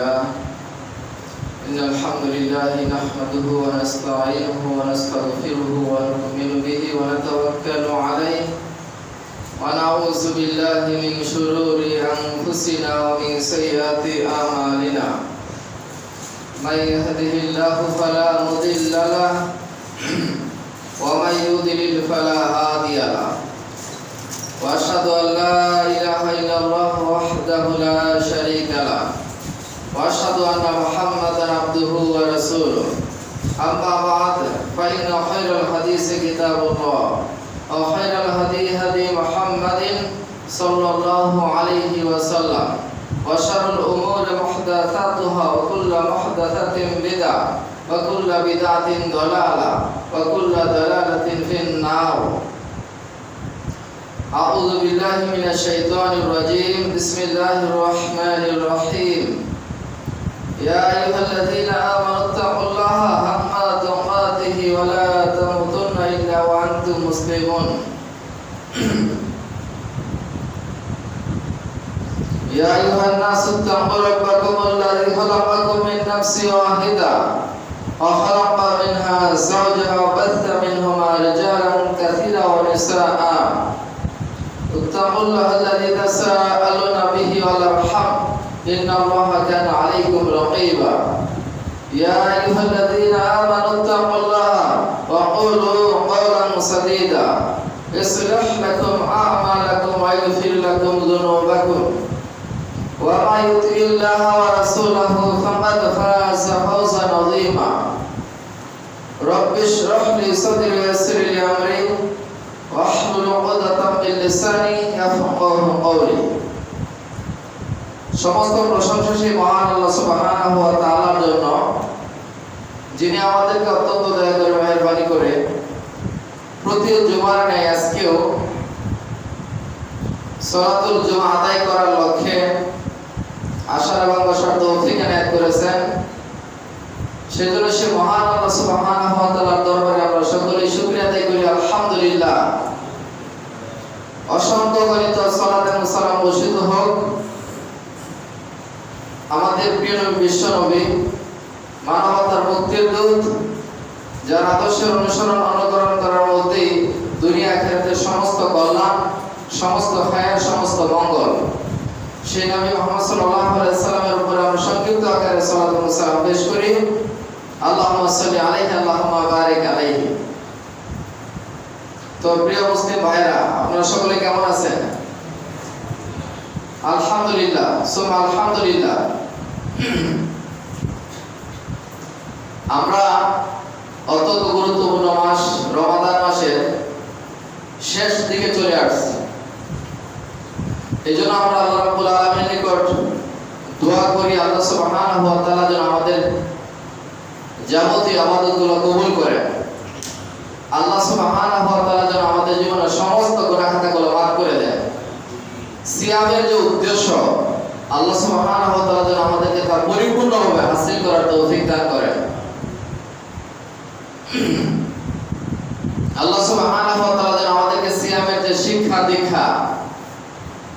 إن الحمد لله نحمده ونستعينه ونستغفره ونؤمن به ونتوكل عليه ونعوذ بالله من شرور أنفسنا ومن سيئات أعمالنا من يهده الله فلا مضل له ومن يضلل فلا هادي له وأشهد أن لا إله إلا الله وحده لا شريك له وأشهد أن محمدا عبده ورسوله أما بعد فإن خير الحديث كتاب الله وخير الهدي هدي محمد صلى الله عليه وسلم وشر الأمور محدثاتها وكل محدثة بدعة وكل بدعة ضلالة وكل ضلالة في النار. أعوذ بالله من الشيطان الرجيم. بسم الله الرحمن الرحيم. يا أيها الذين آمنوا اتقوا الله حق تقاته ولا تموتن إلا وأنتم مسلمون. يا أيها الناس اتقوا ربكم الذي خلقكم من نفس واحدة وخلق منها زوجها وبث منهما رجالا كثيرا ونساء. اتقوا الله الذي تساءلون به والأرحام إن الله كان عليكم رقيبا. يا أيها الذين آمنوا اتقوا الله وقولوا قولا سديدا يصلح لكم أعمالكم ويغفر لكم ذنوبكم ومن يطع الله ورسوله فقد فاز فوزا عظيما. رب اشرح لي صدري ويسر لي أمري واحلل عقدة من لساني يفقهوا قولي. সমস্ত প্রশংসা সেই মহান আল্লাহ সুবহানাহু ওয়া তাআলার জন্য, যিনি আমাদেরকে অত্যন্ত দয়া করে মেহেরবানি করে প্রতি জুমার ন্যায় আজকেও সালাতুল জুমা আদায় করার লক্ষ্যে আসার এবং বসার তৌফিক এনায়েত করেছেন। সেজন্য সে মহান আল্লাহ সুবহানাহু ওয়া তাআলার দরবারে আমরা সকলেই শুকরিয়া আদায় করি। আলহামদুলিল্লাহ। অসংখ্য গণিত সালাত এবং সালাম বর্ষিত হোক আমাদের প্রিয় নবী বিশ্ব নবী, মানবতার মুক্তির দূত, যার আদর্শের অনুসরণ অনুকরণ করার মধ্যেই দুনিয়া আখিরাতের সমস্ত কল্যাণ, সমস্ত খায়ের, সমস্ত মঙ্গল, সেই নবী মুহাম্মদ সাল্লাল্লাহু আলাইহি সাল্লামের উপর আমরা সংক্ষিপ্ত আকারে সালাত এবং সালাম পেশ করি। আল্লাহুম্মা সাল্লি আলাইহি আল্লাহুম্মা বারিক আলাইহি। তো প্রিয় মুসলিম ভাইরা, আপনারা সকলে কেমন আছেন? আলহামদুলিল্লাহ, সুবহান আলহামদুলিল্লাহ। আমরা অত্যন্ত গুরুত্বপূর্ণ মাস রমাদান মাসের শেষ দিকে চলে আসছি। এজন্য আমরা আল্লাহ রাব্বুল আলামিনের নিকট দোয়া করি আল্লাহ সুবহানাহু ওয়া তাআলা যেন আমাদের যাবতীয় ইবাদতগুলো কবুল করেন। আল্লাহ সুবহানাহু ওয়া তাআলা যেন আমাদের জীবনের সমস্ত গুনাহ খাতাগুলো মাফ করে দেন। সিয়ামের যে উদ্দেশ্য, আল্লাহ সুবহানাহু ওয়া তাআলা যেন আমাদেরকে তা পরিপূর্ণভাবে হাসিল করার তৌফিক দান করেন। আল্লাহ সুবহানাহু ওয়া তাআলা যেন আমাদেরকে সিয়ামের যে শিক্ষা দীক্ষা,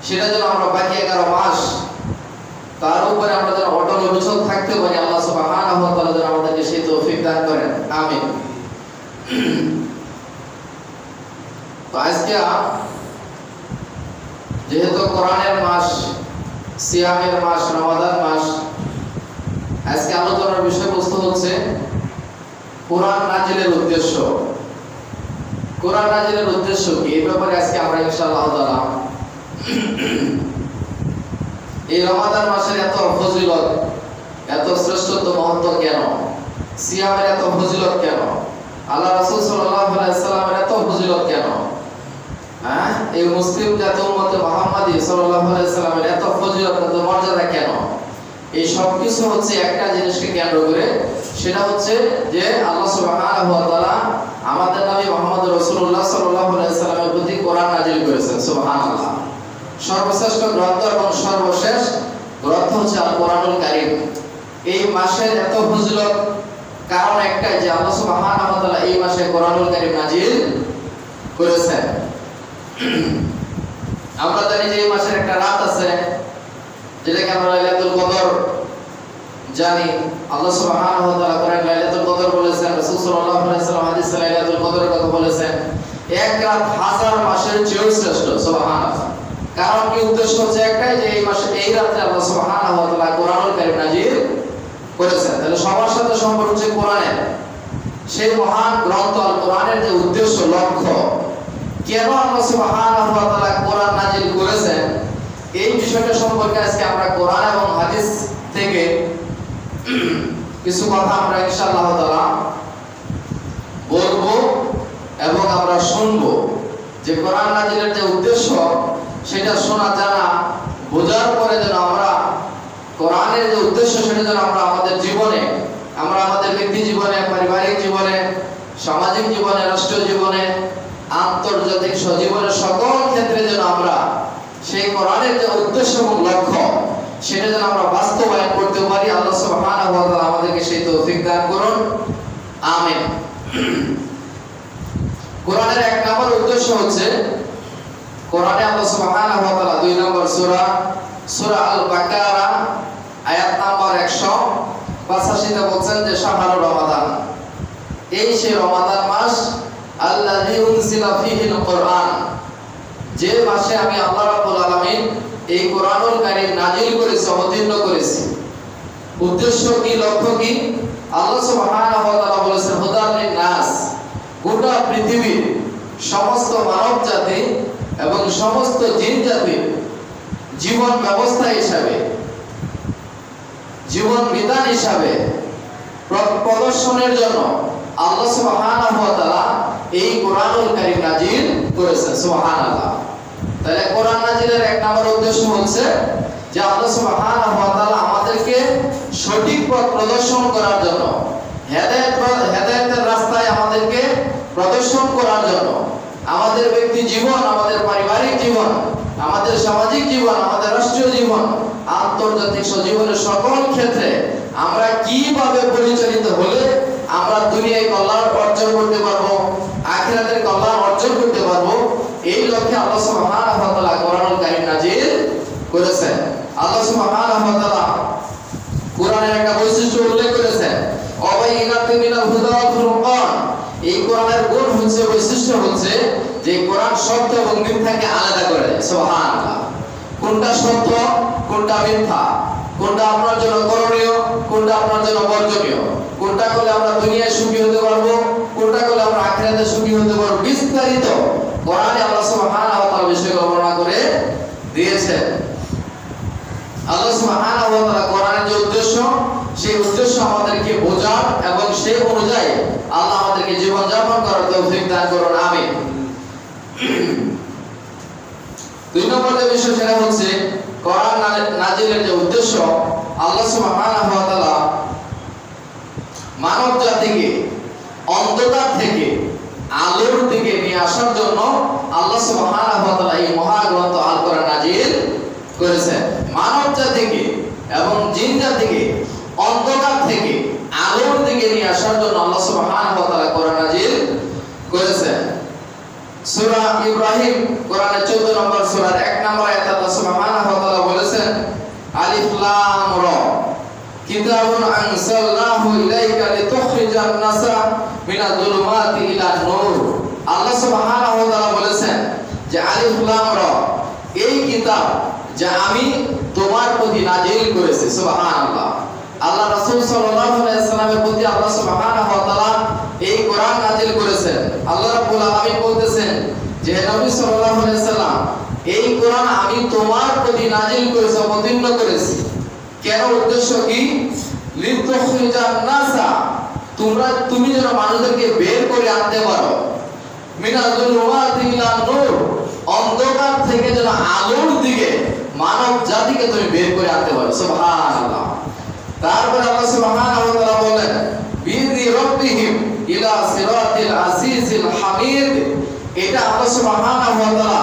সেটা যেন আমরা বাকি 11 মাস তার উপরে আমরা যেন অটল অবিচল থাকতে পারি। আল্লাহ সুবহানাহু ওয়া তাআলা যেন আমাদেরকে সেই তৌফিক দান করেন। আমিন। তো আজকে যেহেতু কোরআনের মাস, সিয়ামের মাস, রমাদান মাস, আজকে আলোচনার বিষয়বস্তু হচ্ছে কোরআন নাজিলের উদ্দেশ্য। কোরআন নাজিলের উদ্দেশ্য কি, এই ব্যাপারে আজকে আমরা ইনশাআল্লাহ তাআলা এই রমাদান মাসের এত ফজিলত, এত শ্রেষ্ঠত্ব, মহত্ব কেন, সিয়ামের এত ফজিলত কেন, আল্লাহ রাসূল সাল্লাল্লাহু আলাইহি সাল্লামের এত ফজিলত কেন, এই মুসলিম জাতি উম্মতে মুহাম্মাদী সাল্লাল্লাহু আলাইহি সাল্লামের এত ফজিলত, এত মর্যাদা কেন, এই সব কিছু হচ্ছে একটা জিনিসকে কেন্দ্র করে। সেটা হচ্ছে যে আল্লাহ সুবহানাহু ওয়া তাআলা আমাদের নবী মুহাম্মদ রাসূলুল্লাহ সাল্লাল্লাহু আলাইহি সাল্লামের প্রতি কোরআন নাযিল করেছেন। সুবহানাল্লাহ। সর্বশ্রেষ্ঠ গ্রন্থ এবং সর্বশেষ গ্রন্থ হচ্ছে আল কোরআনুল কারীম। এই মাসের এত ফজিলত কারণ একটাই, যে আল্লাহ সুবহানাহু ওয়া তাআলা এই মাসে কোরআনুল কারীম নাযিল করেছেন। আমরা জানি যে এই মাসের একটা রাত আছে, যেটাকে আমরা লাইলাতুল কদর জানি আল্লাহ সুবহানাহু ওয়া তাআলা কোরআন লাইলাতুল কদর বলেছেন, রাসূল সাল্লাল্লাহু আলাইহি ওয়াসাল্লাম হাদিসে লাইলাতুল কদরের কথা বলেছেন এক রাত হাজার মাসের চেয়েও শ্রেষ্ঠ। সুবহানাল্লাহ। কারণ কি উদ্দেশ্য হচ্ছে একটাই যে এই মাসে এই রাতে আল্লাহ সুবহানাহু ওয়া তাআলা কোরআনুল কারীম নাযিল করেছেন। তাহলে সবার সাথে সম্পর্ক হচ্ছে কোরআনের, সেই মহান গ্রন্থ আল কোরআনের যে উদ্দেশ্য লক্ষ্য, কেন আল্লাহ সুবহানাহু ওয়া তাআলা কোরআন নাযিল করেছেন, এই বিষয়টা সম্পর্কে আজকে আমরা কোরআন এবং হাদিস থেকে কিছু কথা আমরা ইনশাআল্লাহ তাআলা বলবো এবং আমরা শুনবো। যে কোরআন নাযিলের যে উদ্দেশ্য সেটা শোনা জানা বোঝার পরে যেন আমরা কোরআনের যে উদ্দেশ্য সেটা যেন আমরা আমাদের জীবনে, আমরা আমাদের ব্যক্তি জীবনে, পারিবারিক জীবনে, সামাজিক জীবনে, রাষ্ট্রীয় জীবনে, আন্তর্জাতিক জীবনে সকল ক্ষেত্রে যেন আমরা সেই কোরআনের যে উদ্দেশ্য এবং লক্ষ্য সেটা যেন আমরা বাস্তবায়ন করতে পারি। আল্লাহ সুবহানাহু ওয়া তাআলা আমাদেরকে সেই তৌফিক দান করুন, আমিন। কোরআনের এক নম্বর উদ্দেশ্য হচ্ছে, কোরআনে আল্লাহ সুবহানাহু ওয়া তাআলা 2 নম্বর সূরা আল বাকারা আয়াত নাম্বার 185 তে বলেন যে শাহরুর রমাদান, এই সেই রমাদান মাস আল্লাযী উনজিলা ফীহিল কোরআন, যে মাসে আমি আল্লাহ রাব্বুল আলামিন এই কোরআনুল কারীম নাযিল করেছি, অবতীর্ণ করেছি। উদ্দেশ্য কি, লক্ষ্য কি? আল্লাহ সুবহানাহু ওয়া তাআলা বলেছেন হুদাল লিন-নাস, গোটা পৃথিবীর সমস্ত মানব জাতি এবং সমস্ত জিন জাতির জীবন ব্যবস্থা হিসাবে, জীবন বিধান হিসাবে প্রদর্শনের জন্য আল্লাহ সুবহানাহু ওয়া তাআলা এই কোরআনুল কারীম নাযিল করেছেন। সুবহানাল্লাহ। তাহলে কোরআন নাযিলের এক নম্বর উদ্দেশ্য হচ্ছে যে আল্লাহ সুবহানাহু ওয়া তাআলা আমাদেরকে সঠিক পথ প্রদর্শন করার জন্য, হেদায়েতের রাস্তায় আমাদেরকে প্রদর্শন করার জন্য, আমাদের ব্যক্তি জীবন, আমাদের পারিবারিক জীবন, আমাদের সামাজিক জীবন, আমাদের রাষ্ট্রীয় জীবন, আন্তর্জাতিক জীবনের সকল ক্ষেত্রে আমরা কিভাবে পরিচালিত হলে আমরা দুনিয়ায় কল্যাণ অর্জন করতে পারবো, আখিরাতের কল্যাণ অর্জন করতে পারবো, এই লক্ষ্যে আল্লাহ সুবহানাহু ওয়া তাআলা কোরআনুল কারীম নাযিল করেছেন। আল্লাহ সুবহানাহু ওয়া তাআলা কোরআনের একটা বৈশিষ্ট্য উল্লেখ করেছেন, অবাইনাতুম মিনাল হুদা ওয়াল ফুরকান। এই কোরআনের গুণ হচ্ছে, বৈশিষ্ট্য হচ্ছে যে কোরআন সত্য এবং মিথ্যাকে আলাদা করে। সুবহানাল্লাহ। কোনটা সত্য, কোনটা মিথ্যা, কোনটা আপনার জন্য করণীয়, কোনটা আপনার জন্য বর্জনীয়, কোনটা করলে আমরা দুনিয়ায় সুখী হতে পারবো, কোনটা করলে আমরা আখিরাতে সুখী হতে পারবো, বিস্তারিত কোরআনে আল্লাহ সুবহানাহু ওয়া তাআলা বিষয় বর্ণনা করে দিয়েছেন। আল্লাহ সুবহানাহু ওয়া তাআলা কোরআনের যে উদ্দেশ্য, সেই উদ্দেশ্য আমাদেরকে বোঝার এবং সেই অনুযায়ী আল্লাহ আমাদেরকে জীবন যাপন করার তৌফিক দান করুন, আমিন। 2 নম্বর যে বিষয় সেটা হচ্ছে কোরআন নাযিলের যে উদ্দেশ্য, আল্লাহ সুবহানাহু ওয়া তাআলা মানব জাতিকে অন্ধকার থেকে আলোর দিকে নিয়ে আসার জন্য আল্লাহ সুবহানাহু ওয়া তাআলা এই মহাগ্রন্থ আল কোরআন নাযিল করেছেন। মানব জাতিকে এবং জিন জাতিকে অন্ধকার থেকে আলোর দিকে নিয়ে আসার জন্য আল্লাহ সুবহানাহু ওয়া তাআলা কোরআন নাযিল করেছেন। সূরা ইব্রাহিম কোরআনের 14 নম্বর সূরার 1 নম্বর আয়াতে আল্লাহ সুবহানাহু ওয়া তাআলা বলেছেন, আলিফ লাম রা কিতাবুন আনসালনাহু ইলাইকা লিতুখরিজান নাসা মিনাজ যুলুমাতি ইলান নূর। আল্লাহ সুবহানাহু ওয়া তাআলা বলেছেন যে আলিফ লাম রা, এই কিতাব যা আমি তোমার প্রতি নাযিল করেছি। সুবহানাল্লাহ। আল্লাহ রাসূল সাল্লাল্লাহু আলাইহি ওয়াসাল্লামের প্রতি আল্লাহ সুবহানাহু ওয়া তাআলা এই কোরআন নাযিল করেছেন। আল্লাহ রাব্বুল আলামিন বলতেছেন যে নবী সাল্লাল্লাহু আলাইহি ওয়াসাল্লাম, এই কোরআন আমি তোমার প্রতি নাযিল করেছি, অবতীর্ণ করেছি। কেন, উদ্দেশ্য কি? লিতুখরিজান নাসা, তুমি যেন মানুষদেরকে বের করে আনতে পারো, মিনাজ যুলুমাতি ইলান নূর, অন্ধকার থেকে যেন আলোর দিকে মানব জাতিকে তুমি বের করে আনতে পারো। সুবহানাল্লাহ। তারপরে আল্লাহ সুবহানাহু ওয়া তাআলা বলেন, বিইযনি রাব্বিহিম ইলা সিরাতিল আজিজিল হামিদ। এটা আল্লাহ সুবহানাহু ওয়া তাআলা,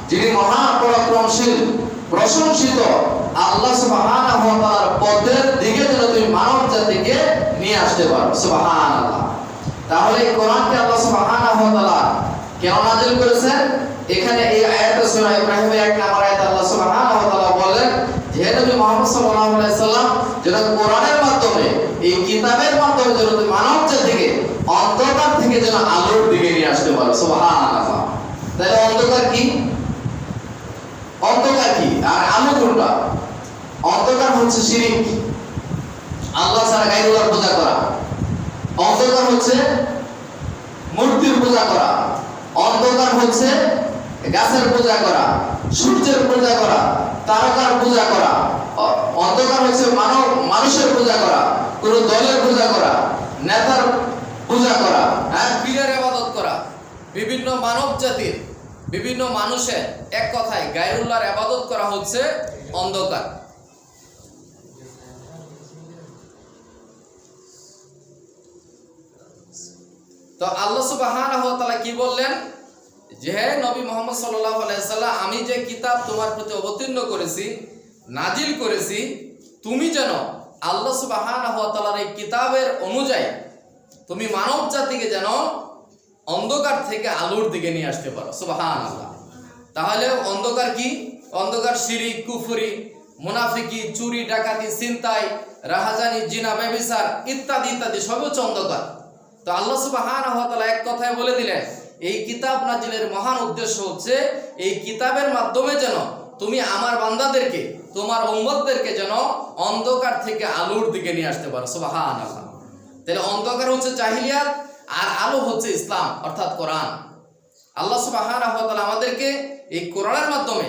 যিনি মহা পরাক্রমশীল, প্রশংসিত আল্লাহ সুবহানাহু ওয়া তাআলার পথের দিকে যেন তুমি মানব জাতিকে নিয়ে আসতে পারো। সুবহানাল্লাহ। তাহলে এই কোরআনকে আল্লাহ সুবহানাহু ওয়া তাআলা কেন নাযিল করেছেন? এখানে এই আয়াতে সূরা ইব্রাহিমের 1 নম্বর আয়াতে আল্লাহ সুবহানাহু ওয়া তাআলা বলেন যে নবী মুহাম্মদ সাল্লাল্লাহু আলাইহি ওয়াসাল্লাম যেন কোরআনের মাধ্যমে পারো। সুবহানাল্লাহ। তাহলে অন্ধকার কি? অন্ধকার কি আর আলো কোনটা? অন্ধকার হচ্ছে শিরক, আল্লাহ ছাড়া গায়রুল্লাহর পূজা করা। অন্ধকার হচ্ছে মূর্তির পূজা করা। অন্ধকার হচ্ছে গাছের পূজা করা, সূর্যের পূজা করা, তারকার পূজা করা। অন্ধকার হচ্ছে মানুষের পূজা করা, কোন দলের পূজা করা, নেতার পূজা করা, পীরের ইবাদত করা, বিভিন্ন মানব জাতির বিভিন্ন মানুষের, এক কথায় গায়রুল্লাহর ইবাদত করা হচ্ছে অন্ধকার। তো আল্লাহ সুবহানাহু ওয়া তাআলা কি বললেন যে হে নবী মুহাম্মদ সাল্লাল্লাহু আলাইহি ওয়াসাল্লাম, আমি যে কিতাব তোমার প্রতি অবতীর্ণ করেছি, নাজিল করেছি, তুমি যেন আল্লাহ সুবহানাহু ওয়া তাআলার এই কিতাবের অনুযায়ী তুমি মানব জাতিকে যেন অন্ধকার থেকে আলোর দিকে নিয়ে আসতে পারো। সুবহানাল্লাহ। তাহলে অন্ধকার কি? অন্ধকার শিরক, কুফরি, মুনাফিকি, চুরি, ডাকাতি, ছিনতাই, রাহাজানি, জিনা, ব্যভিচার ইত্যাদি ইত্যাদি সব হচ্ছে অন্ধকার। তো আল্লাহ সুবহানাহু ওয়া তাআলা এক কথায় বলে দিলেন, এই কিতাব নাজিলের মহান উদ্দেশ্য হচ্ছে এই কিতাবের মাধ্যমে যেন তুমি আমার বান্দাদেরকে, তোমার উম্মতদেরকে যেন অন্ধকার থেকে আলোর দিকে নিয়ে আসতে পারো। সুবহানাল্লাহ। তাহলে অন্ধকার হচ্ছে জাহিলিয়াত আর আলো হচ্ছে ইসলাম অর্থাৎ কোরআন। আল্লাহ সুবহানাহু ওয়া তাআলা আমাদেরকে এই কোরআনের মাধ্যমে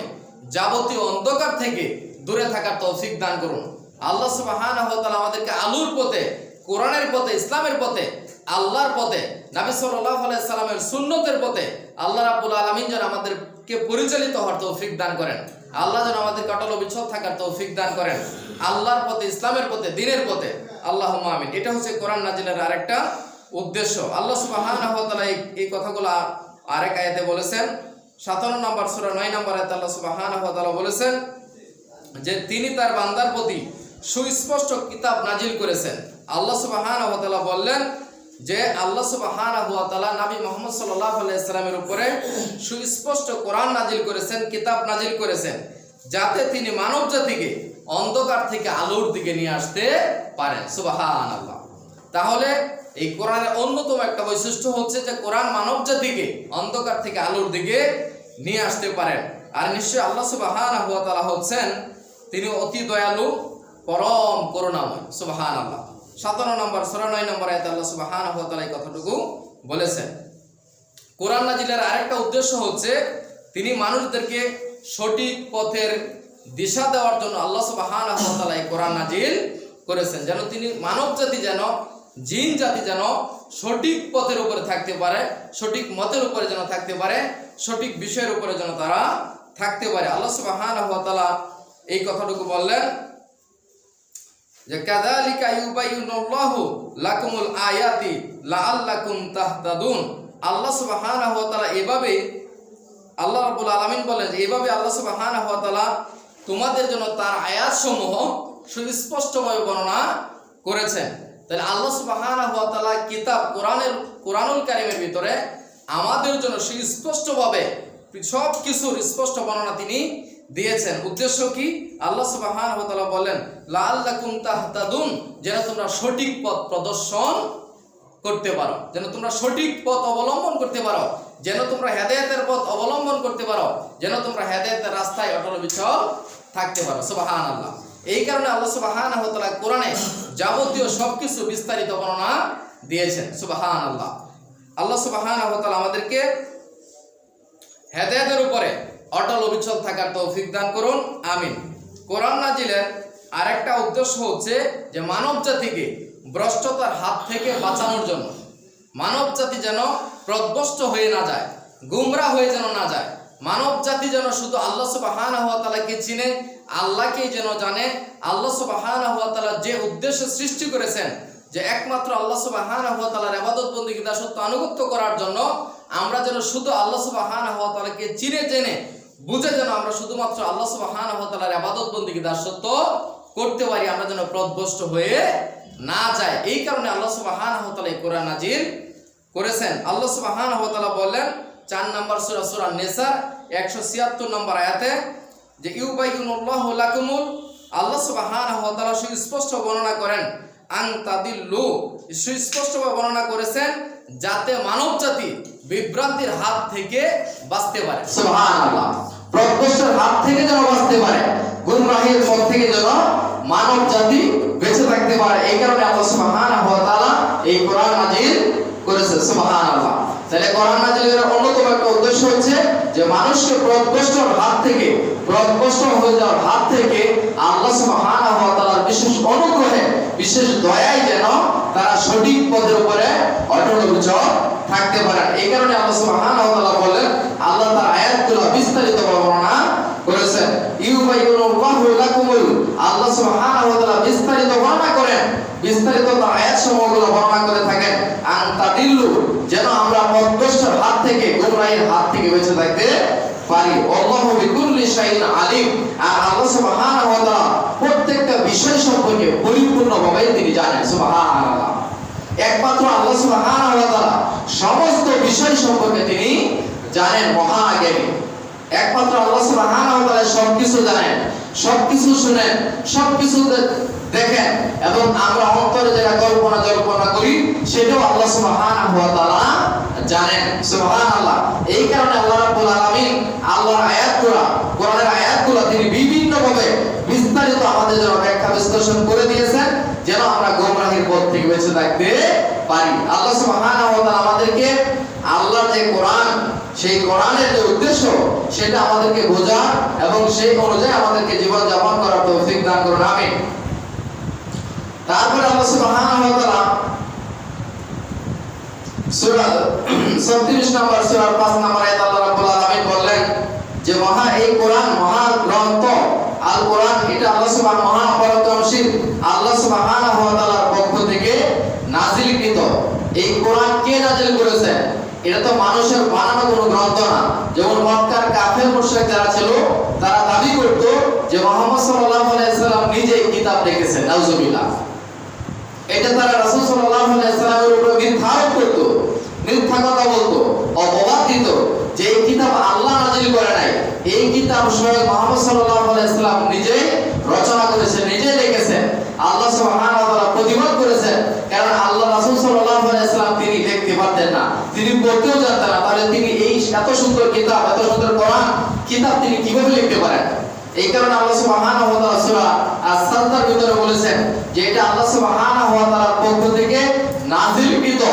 যাবতীয় অন্ধকার থেকে দূরে থাকার তৌফিক দান করুন। আল্লাহ সুবহানাহু ওয়া তাআলা আমাদেরকে আলোর পথে, কোরআনের পথে, ইসলামের পথে, আল্লাহর পথে, নবী সাল্লাল্লাহু আলাইহি সাল্লামের সুন্নতের পথে আল্লাহ রাব্বুল আলামিন যেন আমাদেরকে পরিচালিত হওয়ার তৌফিক দান করেন। আল্লাহ যেন আমাদেরকে অটল অবিচল থাকার তৌফিক দান করেন আল্লাহর পথে, ইসলামের পথে, দ্বীনের পথে। আল্লাহুম্মা আমিন। এটা হচ্ছে কোরআন নাজিলের আরেকটা উদ্দেশ্য। আল্লাহ সুবহানাহু ওয়া তাআলা এই কথাগুলো আরেক আয়াতে বলেছেন, 57 নম্বর সূরা 9 নম্বর আয়াতে আল্লাহ সুবহানাহু ওয়া তাআলা বলেছেন যে তিনি তার বান্দার প্রতি সুস্পষ্ট কিতাব নাজিল করেছেন। আল্লাহ সুবহানাহু ওয়া তাআলা বললেন যে আল্লাহ সুবহানাহু ওয়া তাআলা নবী মুহাম্মদ সাল্লাল্লাহু আলাইহি সাল্লামের উপরে সুস্পষ্ট কোরআন নাজিল করেছেন, কিতাব নাজিল করেছেন, যাতে তিনি মানব জাতিকে অন্ধকার থেকে আলোর দিকে নিয়ে আসতে পারেন। সুবহানাল্লাহ। তাহলে এই কোরআনের অন্যতম একটা বৈশিষ্ট্য হচ্ছে যে কোরআন মানব জাতিকে অন্ধকার থেকে আলোর দিকে নিয়ে আসতে পারেন। আর নিশ্চয়ই আল্লাহ সুবহানাহু ওয়া তাআলা হচ্ছেন তিনি অতি দয়ালু, পরম করুণাময়। সুবহানাল্লাহ। 57 নম্বর সূরা 9 নম্বর আয়াতে আল্লাহ সুবহানাহু ওয়া তাআলা এই কথাটুকু বলেছেন। কোরআন নাজিলের আরেকটা উদ্দেশ্য হচ্ছে তিনি মানুষদেরকে সঠিক পথের দিশা দেওয়ার জন্য আল্লাহ সুবহানাহু ওয়া তাআলা এই কোরআন নাজিল করেছেন, যেন তিনি মানব জাতি যেন, জিন জাতি যেন সঠিক পথের উপরে থাকতে পারে, সঠিক মতের উপরে যেন থাকতে পারে, সঠিক বিষয়ের উপরে যেন তারা থাকতে পারে। আল্লাহ সুবহানাহু ওয়া তাআলা এই কথাটুকু বললেন যে কাযালিকা ইউবাইয়িনুল্লাহু লাকুমুল আয়াতি লাআল্লাকুম তাহতাদুন। আল্লাহ সুবহানাহু ওয়া তাআলা এভাবে, আল্লাহ রাব্বুল আলামিন বলেন যে এভাবে আল্লাহ সুবহানাহু ওয়া তাআলা তোমাদের জন্য তার আয়াতসমূহ সুস্পষ্টভাবে বর্ণনা করেছেন। তাহলে আল্লাহ সুবহানাহু ওয়া তাআলা কিতাব কোরআনুল কারীমের ভিতরে আমাদের জন্য সুস্পষ্টভাবে সব কিছুর স্পষ্ট বর্ণনা তিনি দিয়েছেন। উদ্দেশ্য কি? আল্লাহ সুবহানাহু ওয়া তাআলা বলেন লাআল্লাকুম তাহতাদুন, যেন তোমরা সঠিক পথ প্রদর্শন করতে পারো, যেন তোমরা সঠিক পথ অবলম্বন করতে পারো, যেন তোমরা হেদায়েতের পথ অবলম্বন করতে পারো, যেন তোমরা হেদায়েতের রাস্তায় অটল অবিচল থাকতে পারো। সুবহানাল্লাহ। এই কারণে আল্লাহ সুবহানাহু ওয়া তাআলা কোরআনে যাবতীয় সবকিছু বিস্তারিত বর্ণনা দিয়েছেন। সুবহানাল্লাহ। আল্লাহ সুবহানাহু ওয়া তাআলা আমাদেরকে হেদায়েতের উপরে অটল অবিচল থাকার তৌফিক দান করুন। আমিন। কোরআন নাজিলের আরেকটা উদ্দেশ্য হচ্ছে যে মানব জাতিকে ভ্রষ্টতার হাত থেকে বাঁচানোর জন্য, মানব জাতি যেন পথভ্রষ্ট হয়ে না যায়, গুমরা হয়ে যেন না যায়, মানব জাতি যেন শুধু আল্লাহ সুবহানাহু ওয়া তাআলাকে চিনে, আল্লাহকেই যেন জানে। আল্লাহ সুবহানাহু ওয়া তাআলা যে উদ্দেশ্যে সৃষ্টি করেছেন যে একমাত্র আল্লাহ সুবহানাহু ওয়া তাআলার ইবাদত বন্দেগী দাসত্ব আনুগত্য করার জন্য, আমরা যেন শুধু আল্লাহ সুবহানাহু ওয়া তাআলাকে চিনে জেনে বুঝে যেন আমরা শুধুমাত্র আল্লাহ সুবহানাহু ওয়া তাআলার ইবাদত বন্দেগী দাসত্ব করতে পারি, আমরা যেন পথভ্রষ্ট হয়ে না যায়। এই কারণে আল্লাহ সুবহানাহু ওয়া তাআলা এই কোরআন নাজিল করেছেন। আল্লাহ সুবহানাহু ওয়া তাআলা বললেন 4 নম্বর সূরা, সূরা নিসা 176 নম্বর আয়াতে যে ইউবাইয়িনুল্লাহু লাকুমুল, আল্লাহ সুবহানাহু ওয়া তাআলা সুস্পষ্ট বর্ণনা করেন আন তাদিল্লু, সুস্পষ্টভাবে বর্ণনা করেছেন যাতে মানব জাতি বিভ্রান্তির হাত থেকে বাঁচতে পারে। সুবহানাল্লাহ। পথভ্রষ্টের হাত থেকে যেন বাঁচতে পারে, গুমরাহির পথ থেকে যেন মানব জাতি বেঁচে থাকতে পারে। এই কারণে আল্লাহ সুবহানাহু ওয়া তাআলা এই কোরআন নাযিল করেছে। সুবহানাল্লাহ। তাহলে কোরআন নাযিলের অন্যতম একটা উদ্দেশ্য হচ্ছে যে মানুষকে পথভ্রষ্টের হাত থেকে, পথভ্রষ্ট হয়ে যাওয়ার হাত থেকে আল্লাহ সুবহানাহু ওয়া তাআলার বিশেষ অনুগ্রহে, বিশেষ দয়ায় যেন তারা সঠিক পথের উপরে অটল অবিচল থাকতে পারেন। এই কারণে আল্লাহ সুবহানাহু ওয়া তাআলা বলেন, আল্লাহ তার আয়াতগুলো বিস্তারিত বর্ণনা করেছেন। ইউবাইয়িনুল্লাহু লাকুমুল, আল্লাহ সুবহানাহু ওয়া তাআলা বিস্তারিত বর্ণনা করেন, বিস্তারিত তার আয়াতসমূহগুলো বর্ণনা করে থাকেন, আন তাদিল্লু, যেন আমরা পথভ্রষ্টের হাত থেকে, গুমরাহির হাত থেকে বেঁচে থাকতে পারি। আল্লাহু বিকুল্লি শাইইন আলিম, আর আল্লাহ সুবহানাহু ওয়া তাআলা প্রত্যেকটা বিষয় সম্পর্কে পরিপূর্ণভাবে তিনি জানেন। সুবহানাল্লাহ। একমাত্র আল্লাহ সুবহানাহু ওয়া তাআলা সমস্ত বিষয় সম্পর্কে তিনি জানেন, মহাজ্ঞানী। একমাত্র আল্লাহ সুবহানাহু ওয়া তাআলা সবকিছু জানেন, সবকিছু শুনেন, সবকিছু দেখেন, এবং আমরা অন্তরে যেটা কল্পনা করি সেটাও আল্লাহ সুবহানাহু ওয়া তাআলা জানেন। সুবহানাল্লাহ। এই কারণে আল্লাহ রাব্বুল আলামিন আল্লাহর আয়াতগুলো, কোরআনের আয়াতগুলো তিনি বিভিন্নভাবে বিস্তারিত আমাদের জন্য ব্যাখ্যা বিশ্লেষণ করে দিয়েছেন, যেন আমরা গোমরাহির পথ থেকে বেঁচে থাকতে পারি। আল্লাহ সুবহানাহু ওয়া তাআলা আমাদেরকে আল্লাহর যে কোরআন, সেই কোরআনের যে উদ্দেশ্য সেটা আমাদেরকে বোঝা এবং সেই অনুযায়ী আমাদেরকে জীবন যাপন করার তৌফিক দান করুন। আমিন। তারপরে আল্লাহ সুবহানাহু ওয়া তাআলা সূরা 37 নম্বর সূরার 5 নম্বর আয়াতে আল্লাহ রাব্বুল আলামিন বললেন যে এই কোরআন মহা গ্রন্থ, আল কোরআন, এটা আল্লাহ সুবহানাহু মহা পরাক্রমশীল আল্লাহ সুবহানাহু ওয়া তাআলার পক্ষ থেকে নাযিলকৃত। এই কোরআন কে নাযিল করেছেন? এটা তো মানুষের বানানো কোনো গ্রন্থ না। যেমন মক্কার কাফের মুশরিক যারা ছিল, তারা দাবি করত যে মুহাম্মদ সাল্লাল্লাহু আলাইহি ওয়াসাল্লাম নিজেই কিতাব লিখেছেন। নাউজুবিল্লাহ। এটা তারা রাসূল সাল্লাল্লাহু আলাইহি ওয়াসাল্লামের উপর মিথ্যা আরোপ করত, মিথ্যা কথা বলতো, অপবাদ দিত যে এই কিতাব আল্লাহ নাযিল করে নাই, এই কিতাব স্বয়ং মুহাম্মদ সাল্লাল্লাহু আলাইহি ওয়াসাল্লাম নিজেই রচনা করেছেন, নিজেই লিখেছেন। আল্লাহ সুবহানাহু ওয়া তাআলা প্রতিবাদ করেছেন, কারণ আল্লাহ রাসূল সাল্লাল্লাহু আলাইহি ওয়াসাল্লাম তিনি লিখতে পারতেন না, তিনি পড়তেও জানতেন না, তাহলে তিনি এই এত সুন্দর কিতাব, এত সুন্দর কোরআন কিতাব তিনি কিভাবে লিখতে পারেন? এই কারণে আল্লাহ সুবহানাহু ওয়া তাআলা সূরা আস-সাজদার ভিতরে বলেছেন যে এটা আল্লাহ সুবহানাহু ওয়া তাআলার পক্ষ থেকে নাযিলকৃত,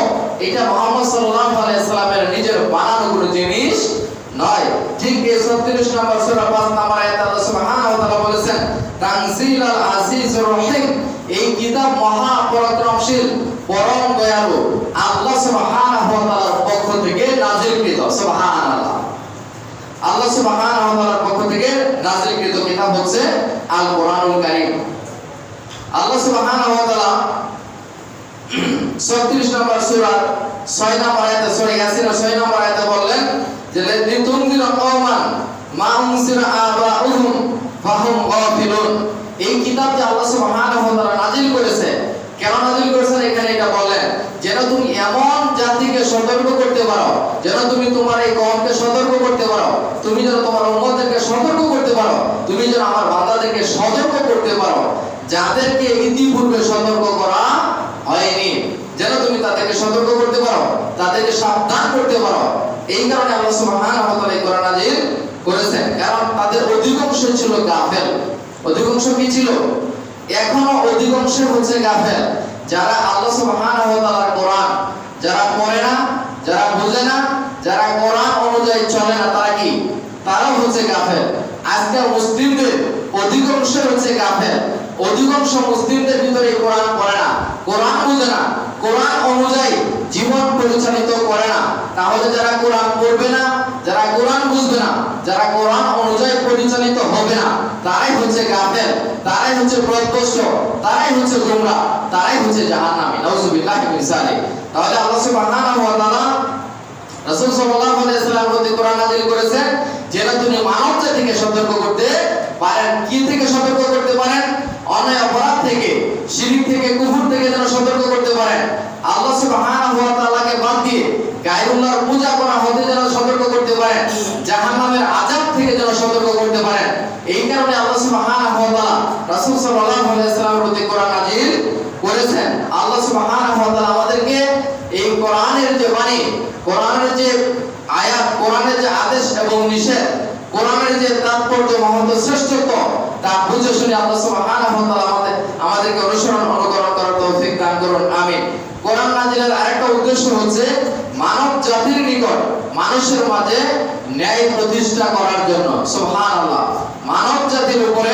এটা মুহাম্মদ সাল্লাল্লাহু আলাইহি ওয়াসাল্লামের নিজের বানানো কোনো জিনিস নয়। ঠিক এই 37 নম্বর সূরা 5 নম্বর আয়াতে আল্লাহ সুবহানাহু ওয়া তাআলা বলেছেন, তানজিলাল আজিজুর রহিম, এই কিতাব মহা পরাক্রমশীল, পরম দয়ালু আল্লাহ সুবহানাহু ওয়া তাআলার পক্ষ থেকে নাযিলকৃত। সুবহানাল্লাহ। আল্লাহ সুবহানাহু ওয়া তাআলার পক্ষ থেকে নাযিলকৃত কিতাব হচ্ছে আল কোরআনুল কারীম। আল্লাহ সুবহানাহু ওয়া তাআলা 36 নম্বর সূরা 6 নম্বর আয়াতে, সূরা ইয়াসিনের 6 নম্বর আয়াতে বললেন যে লিতুনজিরা কওমান মা উনজিরা আবাউহুম ফাহুম গাফিলুন। এই কিতাব যে আল্লাহ সুবহানাহু ওয়া তাআলা নাযিল করেছে, কেন নাযিল করেছেন এখানে এটা বলেন, যেন তুমি এমন জাতিকে সতর্ক করতে পারো, যেন তুমি তোমার এই কওমকে সতর্ক করতে পারো, তুমি যেন তোমার উম্মতদেরকে সতর্ক করতে পারো, তুমি যেন আমার বান্দাদেরকে সতর্ক করতে পারো যাদেরকে ইতিপূর্বে সতর্ক করা হয়নি, যেন তুমি তাদেরকে সতর্ক করতে পারো, তাদেরকে সাবধান করতে পারো। এই কারণে আল্লাহ সুবহানাহু ওয়া তাআলা এই কোরআন নাযিল করেছেন, কারণ তাদের অধিকাংশ ছিল গাফেল। অধিকাংশ কি ছিল? এখনো অধিকাংশ হচ্ছে গাফেল, যারা আল্লাহ সুবহানাহু ওয়া তাআলার কোরআন যারা পড়ে না, যারা বুঝে না, যারা কোরআন অনুযায়ী চলে না, তারা কি? তারাও হচ্ছে গাফেল। আজকে মুসলিমদের অধিকাংশ হচ্ছে গাফেল। অধিকাংশ মুসলিমদের ভিতরে কোরআন পড়ে না, কোরআন বুঝে না, কোরআন অনুযায়ী জীবন পরিচালিত করে না। তাহলে যারা কোরআন পড়বে না, যারা কোরআন বুঝবে না, যারা কোরআন অনুযায়ী পরিচালিত হবে না, তারাই হচ্ছে গাফেল, তারাই হচ্ছে পথভ্রষ্ট, তারাই হচ্ছে গোমরা, তারাই হচ্ছে জাহান্নামী। নাউজুবিল্লাহি মিন যালিক। তাহলে আল্লাহ সুবহানাহু ওয়া তাআলা রাসূল সাল্লাল্লাহু আলাইহি ওয়াসাল্লামের প্রতি কোরআন নাযিল করেছেন যেন তিনি মানব জাতিকে সতর্ক করতে পারেন। কি থেকে সতর্ক করতে পারেন? অন্যায় অপরাধ থেকে, শিরক থেকে, কুফর থেকে যেন সতর্ক করতে পারেন। আল্লাহ সুবহানাহু ওয়া তাআলাকে বাদ দিয়ে গায়রুল্লাহর পূজা করা হতে যেন সতর্ক করতে পারেন, জাহান্নামের আযাব থেকে যেন সতর্ক করতে পারেন। এই কারণে আল্লাহ সুবহানাহু ওয়া তাআলা রাসূল সাল্লাল্লাহু আলাইহি ওয়াসাল্লামের প্রতি কোরআন নাযিল করেছেন। আল্লাহ সুবহানাহু ওয়া তাআলা আমাদেরকে এই কোরআনের যে বাণী, কোরআনের যে আয়াত, কোরআনের যে আদেশ এবং নিষেধ, কোরআনের যে তাৎপর্য, মহত্ব, শ্রেষ্ঠত্ব, তা বুঝে শুনে আল্লাহ সুবহানাহু ওয়া তাআলা আমাদেরকে অনুকরণ করার তৌফিক দান করুন, আমিন। কোরআন নাযিলের আরেকটা উদ্দেশ্য হচ্ছে মানব জাতির নিকট, মানুষের মাঝে ন্যায় প্রতিষ্ঠা করার জন্য। সুবহানাল্লাহ। মানব জাতির উপরে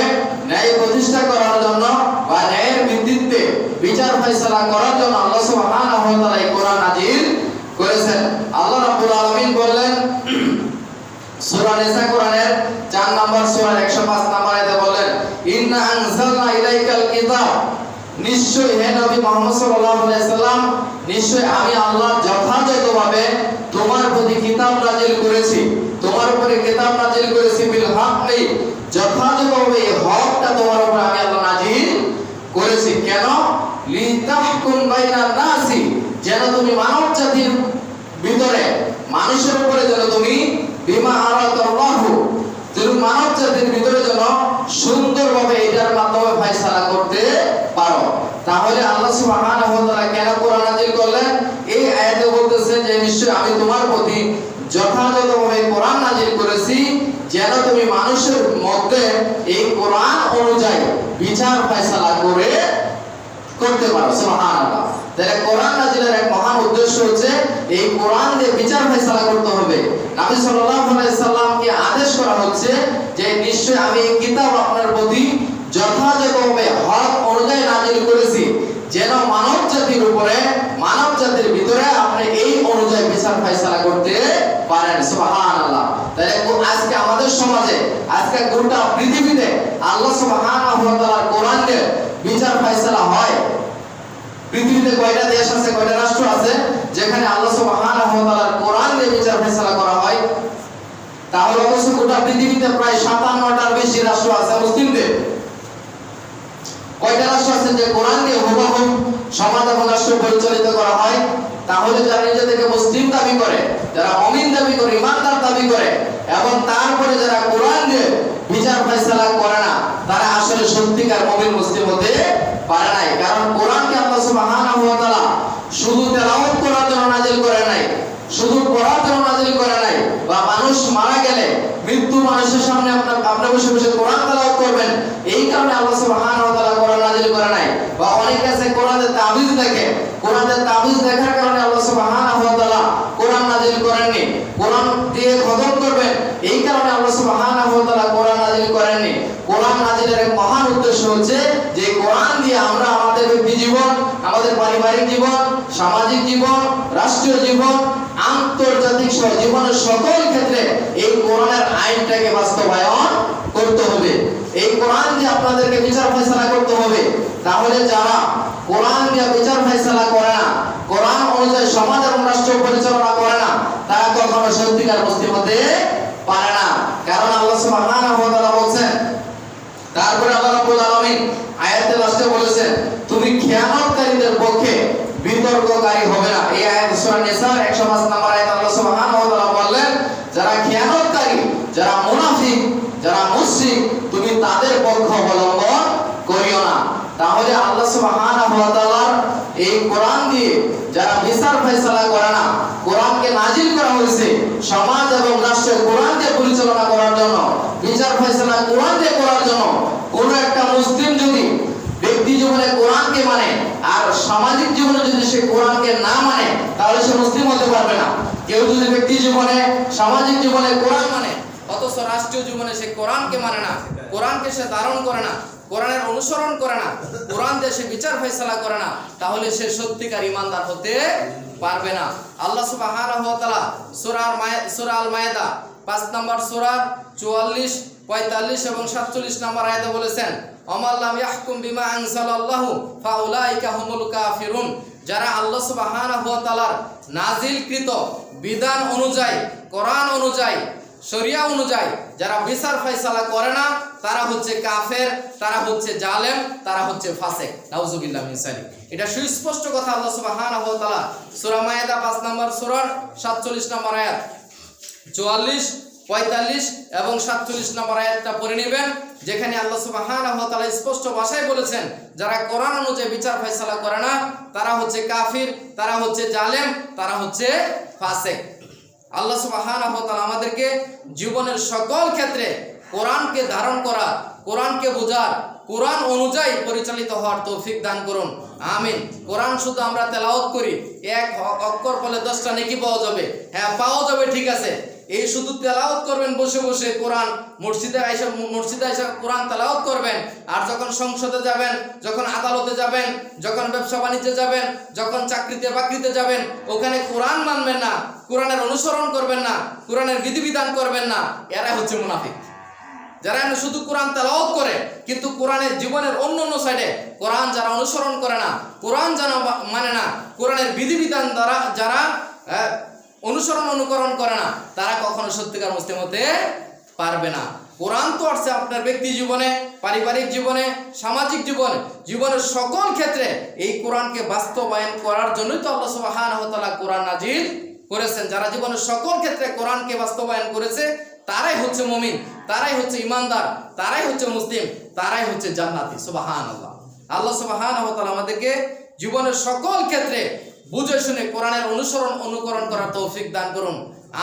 ন্যায় প্রতিষ্ঠা করার জন্য বা ন্যায়ের ভিত্তিতে বিচার ফয়সালা করার জন্য আল্লাহ সুবহানাহু ওয়া তাআলা এই কোরআন নাযিল করেছেন। আল্লাহ রাব্বুল আলামিন বললেন সূরা নিসা কোরআনের 4 নম্বর সূরার 105 নম্বর আয়াতে বললেন, ইন্না আনজালনা ইলাইকাল কিতাব, নিশ্চয় হে নবী মুহাম্মদ সাল্লাল্লাহু আলাইহি সাল্লাম, নিশ্চয় আমি আল্লাহ যথাযথভাবে তোমার প্রতি কিতাব নাযিল করেছি, তোমার উপরে কিতাব নাযিল করেছি বিল হক, যথাযথভাবে হকটা তোমার উপরে আমি আল্লাহ নাযিল করেছি। কেন? লিতাহকুম বাইনান নাসি, যেন তুমি মানব জাতির ভিতরে, মানুষের উপরে যেন তুমি বিমা আরাকাল্লাহু, তুমি মানব জাতির ভিতরে যেন সুন্দরভাবে এটার মাধ্যমে ফয়সালা করতে পারো। তাহলে আল্লাহ সুবহানাহু ওয়া তাআলা কেন কোরআন নাযিল করলেন? এই আয়াতে বলতেছে যে নিশ্চয় আমি তোমার প্রতি যথাযথভাবে কোরআন নাযিল করেছি, যেন তুমি মানুষের মধ্যে এই কোরআন অনুযায়ী বিচার ফয়সালা করতে পারো। সুবহানাল্লাহ। তাহলে কোরআন নাযিলের এক মহান উদ্দেশ্য হচ্ছে এই কোরআন দিয়ে বিচার ফয়সালা করতে হবে। নবী সাল্লাল্লাহু আলাইহি সাল্লামকে আদেশ করা হচ্ছে যে নিশ্চয় আমি এই কিতাব আপনার প্রতি যথাযথভাবে হক অনুযায়ী নাযিল করেছি, যেন মানব জাতির উপরে, মানব জাতির ভিতরে আপনি এই অনুযায়ী বিচার ফয়সালা করতে পারেন। সুবহানাল্লাহ। তাহলে আজকে আমাদের সমাজে, আজকে গোটা পৃথিবীতে আল্লাহ সুবহানাহু ওয়া তাআলার কোরআন দিয়ে বিচার ফয়সালা হয়। পৃথিবীতে কয়টা দেশ আছে, কয়টা রাষ্ট্র আছে যেখানে আল্লাহ সুবহানাহু ওয়া তাআলার কোরআন দিয়ে বিচার ফয়সালা করা হয়? তাহলে অবশ্য গোটা পৃথিবীতে প্রায় 57টার বেশি রাষ্ট্র আছে মুসলিমদের। কয়টা রাষ্ট্র আছে যে কোরআন দিয়ে হুবহু সমাজ এবং রাষ্ট্র পরিচালিত করা হয়? তাহলে যারা নিজেদেরকে মুসলিম দাবি করে, যারা মুমিন দাবি করে, ইমানদার দাবি করে, এবং তারপরে যারা কোরআন দিয়ে বিচার ফয়সালা করে না, তারা আসলে সত্যিকার মুমিন মুসলিম হতে পারে নাই। কারণ কোরআনকে আল্লাহ সুবহানাহু ওয়া তাআলা শুধু তেলাওয়াত করার জন্য নাযিল করে নাই, শুধু পড়ার জন্য নাযিল করে নাই, বা মানুষ মারা গেলে মৃত্যু মানুষের সামনে আপনি বসে বসে কোরআন তেলাওয়াত করবেন এই কারণে আল্লাহ সুবহানাহু ওয়া তাআলা কোরআন নাযিল করে নাই। বা অনেকে আছে কোরআনের তাবিজ দেখে, কোরআনের তাবিজ দেখার কারণে আল্লাহ সুবহানাহু ওয়া তাআলা কোরআন নাযিল করেননি। কোরআন দিয়ে খতম করবেন এই কারণে আল্লাহ সুবহানাহু ওয়া তাআলা কোরআন নাযিল করেননি। কোরআন নাযিলের এক মহান উদ্দেশ্য হচ্ছে যে কোরআন দিয়ে আমরা আমাদের ব্যক্তি জীবন, আমাদের পারিবারিক জীবন, সামাজিক জীবন, রাষ্ট্রীয় জীবন, আন্তর্জাতিক জীবনের সকল ক্ষেত্রে এই কোরআনের আইনটাকে বাস্তবায়ন করতে হবে। এই কোরআন দিয়ে আপনাদেরকে বিচার ফয়সালা করতে হবে। তাহলে যারা কোরআন দিয়ে বিচার ফয়সালা করে না, কোরআন অনুযায়ী সমাজ এবং রাষ্ট্র পরিচালনা করে না, তারা কখনো সত্যিকার মুসলিম হতে পারে না। কারণ আল্লাহ সুবহানাহু ওয়া তাআলা বলেন, তারপরে আল্লাহ রাব্বুল আলামিন আয়াতে লাস্টে বলেছেন তুমি খেয়ানতকারীদের পক্ষে বিতর্ককারী হবে না। এই আয়াত সূরা নিসার 105 নম্বর আয়াত আল্লাহ সুবহানাহু ওয়া তাআলা বললেন যারা খেয়ানতকারী, যারা মুনাফিক, যারা মুশরিক, তুমি তাদের পক্ষ অবলম্বন করিও না। তাহলে আল্লাহ সুবহানাহু ওয়া তাআলার এই কোরআন দিয়ে যারা বিচার ফয়সালা করে না, কোরআনকে নাযিল করা হয়েছে সমাজ এবং রাষ্ট্র কোরআন দিয়ে পরিচালনা করার জন্য, বিচার ফয়সালা কোরআন দিয়ে করার জন্য। কোন একটা মুসলিম যদি ব্যক্তি জীবনে কোরআনকে মানে আর সামাজিক জীবনে যদি সে কোরআনকে না মানে, তাহলে সে মুসলিম হতে পারবে না। কেউ যদি ব্যক্তি জীবনে, সামাজিক জীবনে কোরআন মানে অথচ রাষ্ট্রীয় জীবনে সে কোরআনকে মানে না, কোরআনকে সে ধারণ করে না, কোরআনের অনুসরণ করে না, কোরআন দিয়ে সে বিচার ফয়সালা করে না, তাহলে সে সত্যিকার ঈমানদার হতে পারবে না। আল্লাহ সুবহানাহু ওয়া তাআলা সূরা আল মায়েদা 5 নম্বর সূরা 44, 45 এবং 47 নম্বর আয়াতে বলেছেন আমাল্লাম ইয়াহকুম বিমা আনজালাল্লাহু ফাউলাইকা হুমুল কাফিরুন। যারা আল্লাহ সুবহানাহু ওয়া তাআলার নাযিলকৃত বিধান অনুযায়ী, কোরআন অনুযায়ী, শরিয়া অনুযায়ী যারা বিচার ফয়সালা করে না, তারা হচ্ছে কাফের, তারা হচ্ছে জালেম, তারা হচ্ছে ফাসিক। নাউজুবিল্লাহ মিন যালিক। এটা সুস্পষ্ট কথা আল্লাহ সুবহানাহু ওয়া তাআলা সূরা মায়েদা 5 নম্বর সূরার 47 নম্বর আয়াত, 44, 45 এবং 47 নম্বর আয়াতটা পড়ে নেবেন। যেখানে আল্লাহ সুবহানাহু ওয়া তাআলা স্পষ্ট ভাষায় বলেছেন, যারা কোরআন অনুযায়ী বিচার ফয়সালা করে না তারা হচ্ছে কাফির, তারা হচ্ছে জালেম, তারা হচ্ছে ফাসিক। আল্লাহ সুবহানাহু ওয়া তাআলা আমাদেরকে জীবনের সকল ক্ষেত্রে কোরআনকে ধারণ করা, কোরআনকে বোঝার, কোরআন অনুযায়ী পরিচালিত হওয়ার তৌফিক দান করুন, আমিন। কোরআন শুধু আমরা তেলাওয়াত করি, এক অক্ষর বলে 10টা নেকি পাওয়া যাবে, হ্যাঁ পাওয়া যাবে, ঠিক আছে। এই শুধু তেলাওয়াত করবেন বসে বসে কোরআন, মসজিদে আইসা কোরআন তেলাওয়াত করবেন, আর যখন সংসদে যাবেন, যখন আদালতে যাবেন, যখন ব্যবসা বাণিজ্যে যাবেন, যখন চাকরিতে বাকরিতে যাবেন, ওখানে কোরআন মানবেন না, কোরআনের অনুসরণ করবেন না, কোরআনের বিধিবিধান করবেন না, এরা হচ্ছে মুনাফিক। যারা শুধু কোরআন তেলাওয়াত করে কিন্তু কোরআনের জীবনের অন্য সাইডে কোরআন যারা অনুসরণ করে না, কোরআন যারা মানে না, কোরআনের বিধিবিধান দ্বারা যারা অনুকরণ করে না, তারা কখনো সত্যিকার মুসলিম হতে পারবে না। কোরআন তো আসছে আপনার ব্যক্তি জীবনে, পারিবারিক জীবনে, সামাজিক জীবনে, জীবনের সকল ক্ষেত্রে এই কোরআনকে বাস্তবায়ন করার জন্যই তো আল্লাহ সুবহানাহু ওয়া তাআলা কোরআন নাজিল করেছেন। যারা জীবনের সকল ক্ষেত্রে কোরআনকে বাস্তবায়ন করেছে তারাই হচ্ছে মুমিন, তারাই হচ্ছে ইমানদার, তারাই হচ্ছে মুসলিম, তারাই হচ্ছে জান্নাতি। সুবহানাল্লাহ। আল্লাহ সুবহানাহু ওয়া তাআলা আমাদেরকে জীবনের সকল ক্ষেত্রে বুঝে শুনে কোরআনের অনুকরণ করার তৌফিক দান করুন,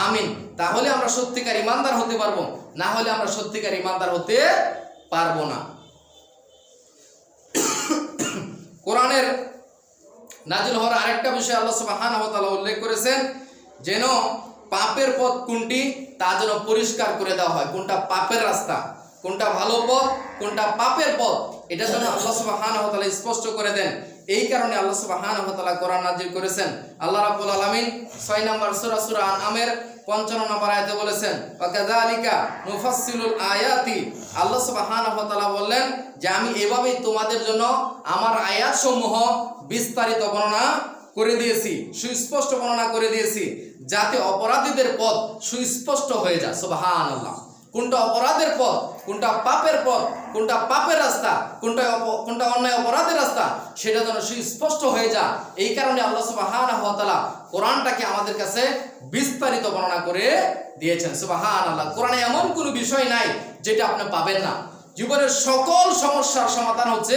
আমিন। তাহলে আমরা সত্যিকার ইমানদার হতে পারবো, না হলে আমরা সত্যিকার ইমানদার হতে পারবো না। কোরআনের নাজিল হওয়ার আরেকটা বিষয় আল্লাহ সুবহানাহু ওয়া তাআলা উল্লেখ করেছেন, যেন পাপের পথ কোনটি তা যেন পরিষ্কার করে দেওয়া হয়, কোনটা পাপের রাস্তা, কোনটা ভালো পথ, কোনটা পাপের পথ, এটা যেন আল্লাহ সুবহানাহু ওয়া তাআলা স্পষ্ট করে দেন। এই কারণে আল্লাহ সুবহানাহু ওয়া তাআলা কোরআন নাজিল করেছেন। আল্লাহ রাব্বুল আলামিন 6 নম্বর সূরা আনআমের 55 নম্বর আয়াতে বলেছেন, ওয়া কাযালিকা নুফাসসিলুল আয়াতি। আল্লাহ সুবহানাহু ওয়া তাআলা বললেন যে আমি এভাবেই তোমাদের জন্য আমার আয়াতসমূহ বিস্তারিত বর্ণনা করে দিয়েছি, সুস্পষ্ট বর্ণনা করে দিয়েছি, যাতে অপরাধীদের পথ সুস্পষ্ট হয়ে যায়। সুবহানাল্লাহ। কোনটা অপরাধের পথ, কোনটা পাপের পথ, কোনটা পাপের রাস্তা, কোনটা অন্যায় অপরাধের রাস্তা, সেটা যেন সুস্পষ্ট হয়ে যায়। এই কারণে আল্লাহ সুবহানাহু ওয়া তাআলা কোরআনটাকে আমাদের কাছে বিস্তারিত বর্ণনা করে দিয়েছেন। সুবহানাল্লাহ। কোরআনে এমন কোনো বিষয় নাই যেটা আপনি পাবেন না। জীবনের সকল সমস্যার সমাধান হচ্ছে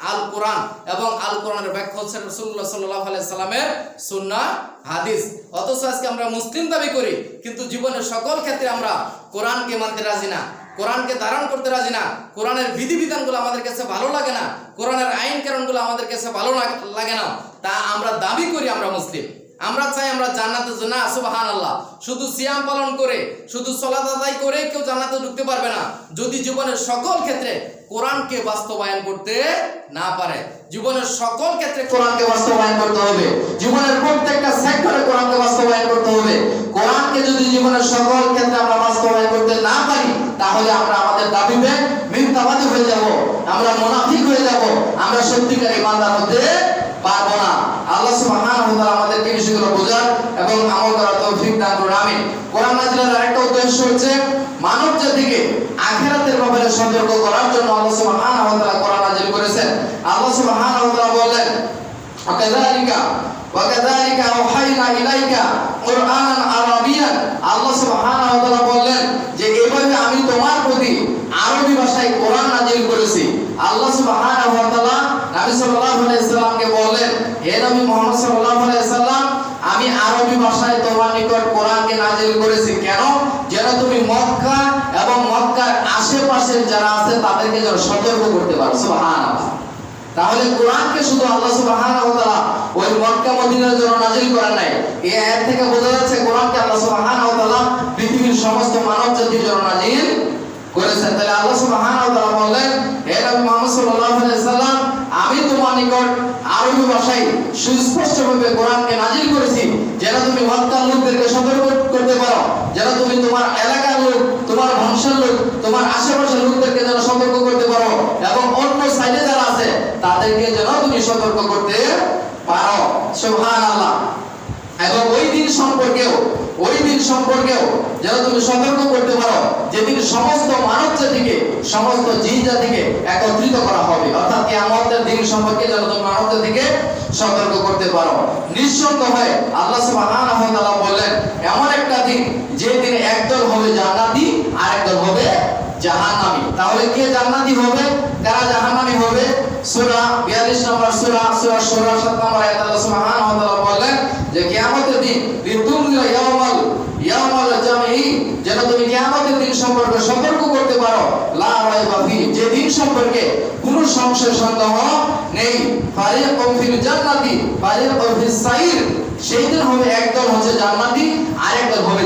আল কোরআন, এবং আল কোরআনের ব্যাখ্যা হচ্ছে রাসূলুল্লাহ সাল্লাল্লাহু আলাইহি সাল্লামের সুন্নাহ হাদিস। অথচ আজকে আমরা মুসলিম দাবি করি, কিন্তু জীবনের সকল ক্ষেত্রে আমরা কোরআনকে মানতে রাজি না, কোরআনকে ধারণ করতে রাজি না, কোরআনের বিধিবিধানগুলো আমাদের কাছে ভালো লাগে না, কোরআনের আইন কানুনগুলো আমাদের কাছে ভালো লাগে না, তা আমরা দাবি করি আমরা মুসলিম। আমরা চাই আমরা জান্নাতে না। সুবহানাল্লাহ। শুধু সিয়াম পালন করে, শুধু সালাত আদায় করে কেউ জান্নাতে ঢুকতে পারবে না যদি জীবনের সকল ক্ষেত্রে কোরআনকে বাস্তবায়ন করতে না পারে। জীবনের সকল ক্ষেত্রে কোরআনকে বাস্তবায়ন করতে হবে, জীবনের প্রত্যেকটা সেক্টরে কোরআনকে বাস্তবায়ন করতে হবে। কোরআনকে যদি জীবনের সকল ক্ষেত্রে আমরা বাস্তবায়ন করতে না পারি, তাহলে আমরা আমাদের দাবিতে মিথ্যাবাদী হয়ে যাব, আমরা মুনাফিক হয়ে যাব, আমরা সত্যিকার ইমানদার হতে পারবো না। আল্লাহ সুবহানাহু ওয়া তাআলা আমাদেরকে বিষয়গুলো বোঝার এবং আমল করার তৌফিক দান করুন, আমিন। কোরআন নাজিলের আরেকটা উদ্দেশ্য হচ্ছে মানব জাতিকে আখিরাতের ব্যাপারে সতর্ক করার জন্য আল্লাহ সুবহানাহু ওয়া তাআলা কোরআন নাজিল করেছেন। আল্লাহ সুবহানাহু ওয়া তাআলা বলেন, ওয়া কাযালিকা আওহাইনা ইলাইকা কুরআনান আরাবিয়ান। আল্লাহ সুবহানাহু ওয়া তাআলা বললেন যে এভাবে আমি তোমার প্রতি আরবি ভাষায় কোরআন নাজিল করেছি। আল্লাহ সুবহানাহু ওয়া তাআলা নবী সাল্লাল্লাহু আলাইহি সাল্লামকে বললেন, হে নবী মুহাম্মদ সাল্লাল্লাহু আলাইহি সাল্লাম, আমি আরবি ভাষায় তোমার নিকট কোরআনকে নাজিল করেছি। কেন? যেন তুমি মক্কা এবং মক্কার আশেপাশের যারা আছে তাদেরকে যেন সতর্ক করতে পারো। সুবহানাল্লাহ। তাহলে কোরআনকে শুধু আল্লাহ সুবহানাহু ওয়া তাআলা ওই মক্কা মদিনার জন্য নাজিল করেন নাই। এই আয়াত থেকে বোঝা যাচ্ছে কোরআনকে আল্লাহ সুবহানাহু ওয়া তাআলা পৃথিবীর সমস্ত মানব জাতির জন্য নাজিল করেছেন। তাহলে আল্লাহ সুবহানাহু ওয়া তাআলা বললেন, হে নবী মুহাম্মদ সাল্লাল্লাহু আলাইহি সাল্লাম, আমি তোমার নিকট আরবি ভাষায় সুস্পষ্টভাবে কোরআনকে নাজিল করেছি, যেন তুমি মক্কার লোকদেরকে সতর্ক করতে পারো, যেন তুমি তোমার এলাকার লোক, তোমার বংশের লোক, তোমার আশেপাশের লোকদেরকে যেন সতর্ক করতে পারো, এবং অন্য সাইডে যারা আছে তাদেরকে যেন তুমি সতর্ক করতে পারো। সুবহানাল্লাহ। এবং ওই দিন সম্পর্কেও যেন তুমি সতর্ক করতে পারো যেদিন সমস্ত মানব জাতিকে, সমস্ত জিন জাতিকে একত্রিত করা হবে, অর্থাৎ কিয়ামতের দিন সম্পর্কে যেন তুমি মানব জাতিকে সতর্ক করতে পারো। নিঃসন্দেহ হয় আল্লাহ সুবহানাহু ওয়া তাআলা বললেন, এমন একটা দিন যে দিন একদল হবে জান্নাতি আর একদল হবে জাহান্নামী। তাহলে কে জান্নাতি হবে, কারা জাহান্নামী হবে? সূরা 42 নম্বর সূরা 7 নম্বর আয়াতে আল্লাহ সুবহানাহু ওয়া তাআলা বলেন যে কিয়ামতের দিন লিতুনজিরা ইয়াউমাল জামঈ, যেন তুমি কিয়ামতের দিন সম্পর্কে সতর্ক করতে পারো, লা রাইবা ফি, যে দিন সম্পর্কে কোনো সংশয় সন্দেহ নেই। ফারিকুম ফিল জান্নাতি ফারিকুম ফিস সাইর, সেই দিন হবে একদল হচ্ছে জান্নাতি আর একদল হবে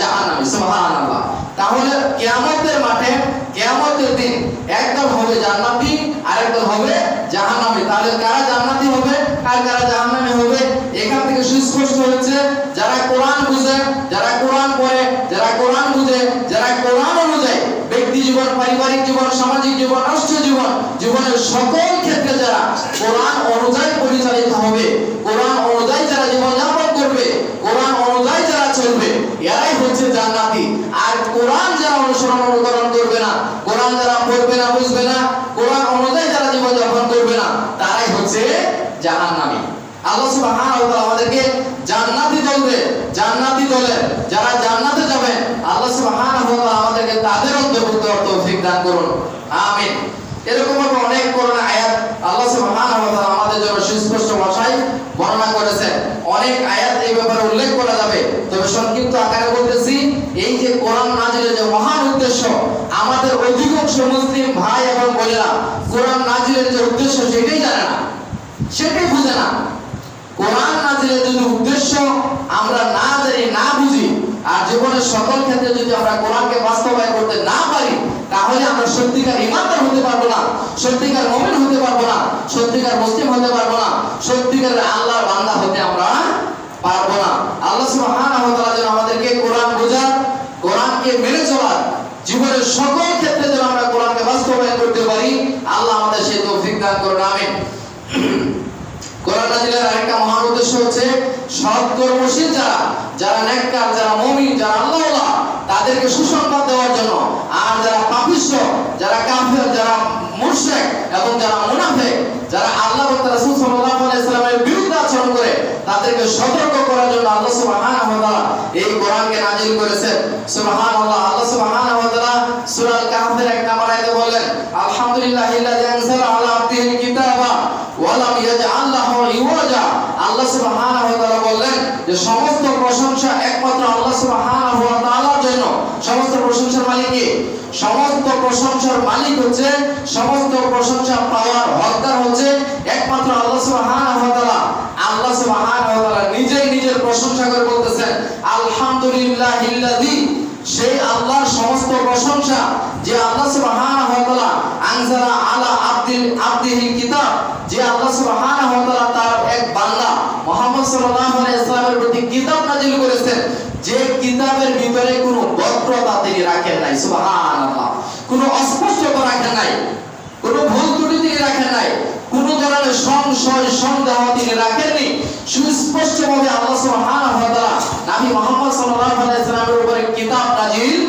জাহান্নামী। সুবহানাল্লাহ। তাহলে কিয়ামতের মাঠে কিয়ামতের দিন একদল হবে জান্নাতি আর একদল হবে জাহান্নামী। তাহলে কারা জান্নাতি হবে আর কারা জাহান্নামী হবে? এখান থেকে সুস্পষ্ট হচ্ছে যারা কোরআন বুঝে, যারা কোরআন পড়ে, যারা কোরআন বুঝে, যারা কোরআন অনুযায়ী ব্যক্তি জীবন, পারিবারিক জীবন, সামাজিক জীবন, রাষ্ট্রীয় জীবন, জীবনের সকল ক্ষেত্রে যারা কোরআন অনুযায়ী পরিচালিত হবে, কোরআন অনুযায়ী যারা জীবন যাপন করবে, কোরআন অনুযায়ী যারা চলবে, এরাই হচ্ছে জান্নাতি। আর কোরআন যারা অনুসরণ অনুকরণ করবে না, কোরআন যারা পড়বে না, বুঝবে না, কোরআন অনুযায়ী যারা জীবন যাপন করবে না, তারাই হচ্ছে জাহান্নামী। আল্লাহ সুবহানাহু ওয়া তাআলা আমাদেরকে জান্নাতি দলে যারা জান্নাতে যাবে, আল্লাহ সুবহানাহু ওয়া তাআলা আমাদেরকে তাদের অন্তর্ভুক্ত হওয়ার তৌফিক দান করুন, আমিন। এরকম অনেক কোরআন আয়াত আল্লাহ সুবহানাহু ওয়া তাআলা আমাদের জন্য সুস্পষ্ট ভাষায় বর্ণনা করেছেন। অনেক আয়াত এই ব্যাপারে উল্লেখ করা যাবে, তবে সংক্ষিপ্ত আকারে বলতেছি, এই যে কোরআন নাজিলের যে মহান উদ্দেশ্য, আমাদের অধিকাংশ মুসলিম ভাই এবং বোনেরা কোরআন নাজিলের যে উদ্দেশ্য সেটাই জানে না, সেটাই বুঝে না। কোরআন নাজিলের যদি উদ্দেশ্য আমরা না জানি, না বুঝি, আর জীবনের সকল ক্ষেত্রে যদি আমরা কোরআনকে বাস্তবায়ন করতে না পারি, তাহলে আমরা সত্যিকার ঈমানদার হতে পারবো না, সত্যিকার মুমিন হতে পারবো না, সত্যিকার মুসলিম হতে পারবো না, সত্যিকার আল্লাহর বান্দা হতে আমরা পারবো না। আল্লাহ সুবহানাহু ওয়া তাআলা যেন আমাদেরকে কোরআন বোঝার, কোরআনকে মেনে চলার, জীবনের সকল ক্ষেত্রে যেন আমরা কোরআনকে বাস্তবায়ন করতে পারি, আল্লাহ আমাদের সেই তৌফিক দান করুন, আমিন। কোরআন নাজিলের আরেকটা মহান উদ্দেশ্য হচ্ছে সৎকর্মশীল যারা নেককার, যারা মুমিন, যারা আল্লাহওয়ালা, তাদেরকে সুসংবাদ দেওয়ার জন্য। আর যারা পাপিষ্ঠ, যারা কাফের, যারা মুশরিক এবং যারা মুনাফিক, যারা আল্লাহ এবং তার রাসূল সাল্লাল্লাহু আলাইহি ওয়াসাল্লামের বিরুদ্ধে আচরণ করে, তাদেরকে সতর্ক করার জন্য আল্লাহ সুবহানাহু ওয়া তাআলা এই কোরআনকে নাজিল করেছেন। সুবহানাল্লাহ। আল্লাহ সুবহানাহু ওয়া তাআলা সূরা আল কাহফের 1 নম্বর আয়াতে বলেন, আলহামদুলিল্লাহিল্লাযী আনজালা আলা আবদিহিল কিতাবা ওয়া লাম ইয়াজআল লাহু ইওয়াজা। আল্লাহ সুবহানাহু ওয়া তাআলা বললেন যে সমস্ত প্রশংসা একমাত্র আল্লাহ সুবহানাহু ওয়া তাআলার জন্য। সমস্ত প্রশংসার মালিক কে? সমস্ত প্রশংসার মালিক হচ্ছে, সমস্ত প্রশংসা পাওয়ার হকদার হচ্ছে একমাত্র আল্লাহ সুবহানাহু ওয়া তাআলা। আল্লাহ সুবহানাহু ওয়া তাআলা নিজেই নিজের প্রশংসা করে বলতেছেন আলহামদুলিল্লাহিল্লাযী, সেই আল্লাহর সমস্ত প্রশংসা যে আল্লাহ সুবহানাহু ওয়া তাআলা আনজালা আলা আবদিহিল কিতাব, যে আল্লাহ সুবহানাহু ওয়া তাআলা তার এক বান্দা মুহাম্মদ সাল্লাল্লাহু আলাইহি ওয়াসাল্লামের প্রতি কিতাব নাযিল করেছেন, যে কিতাবের ভিতরে কোনো বক্রতা তিনি রাখেন নাই। সুবহানাল্লাহ। কোনো অস্পষ্টতা রাখেন নাই, কোনো ভুল ত্রুটি তিনি রাখেন নাই, কোনো ধরনের সংশয় সন্দেহ তিনি রাখেননি। সুস্পষ্টভাবে আল্লাহ সুবহানাহু ওয়া তাআলা নবী মুহাম্মদ সাল্লাল্লাহু আলাইহি ওয়াসাল্লামের উপরে কিতাব নাযিল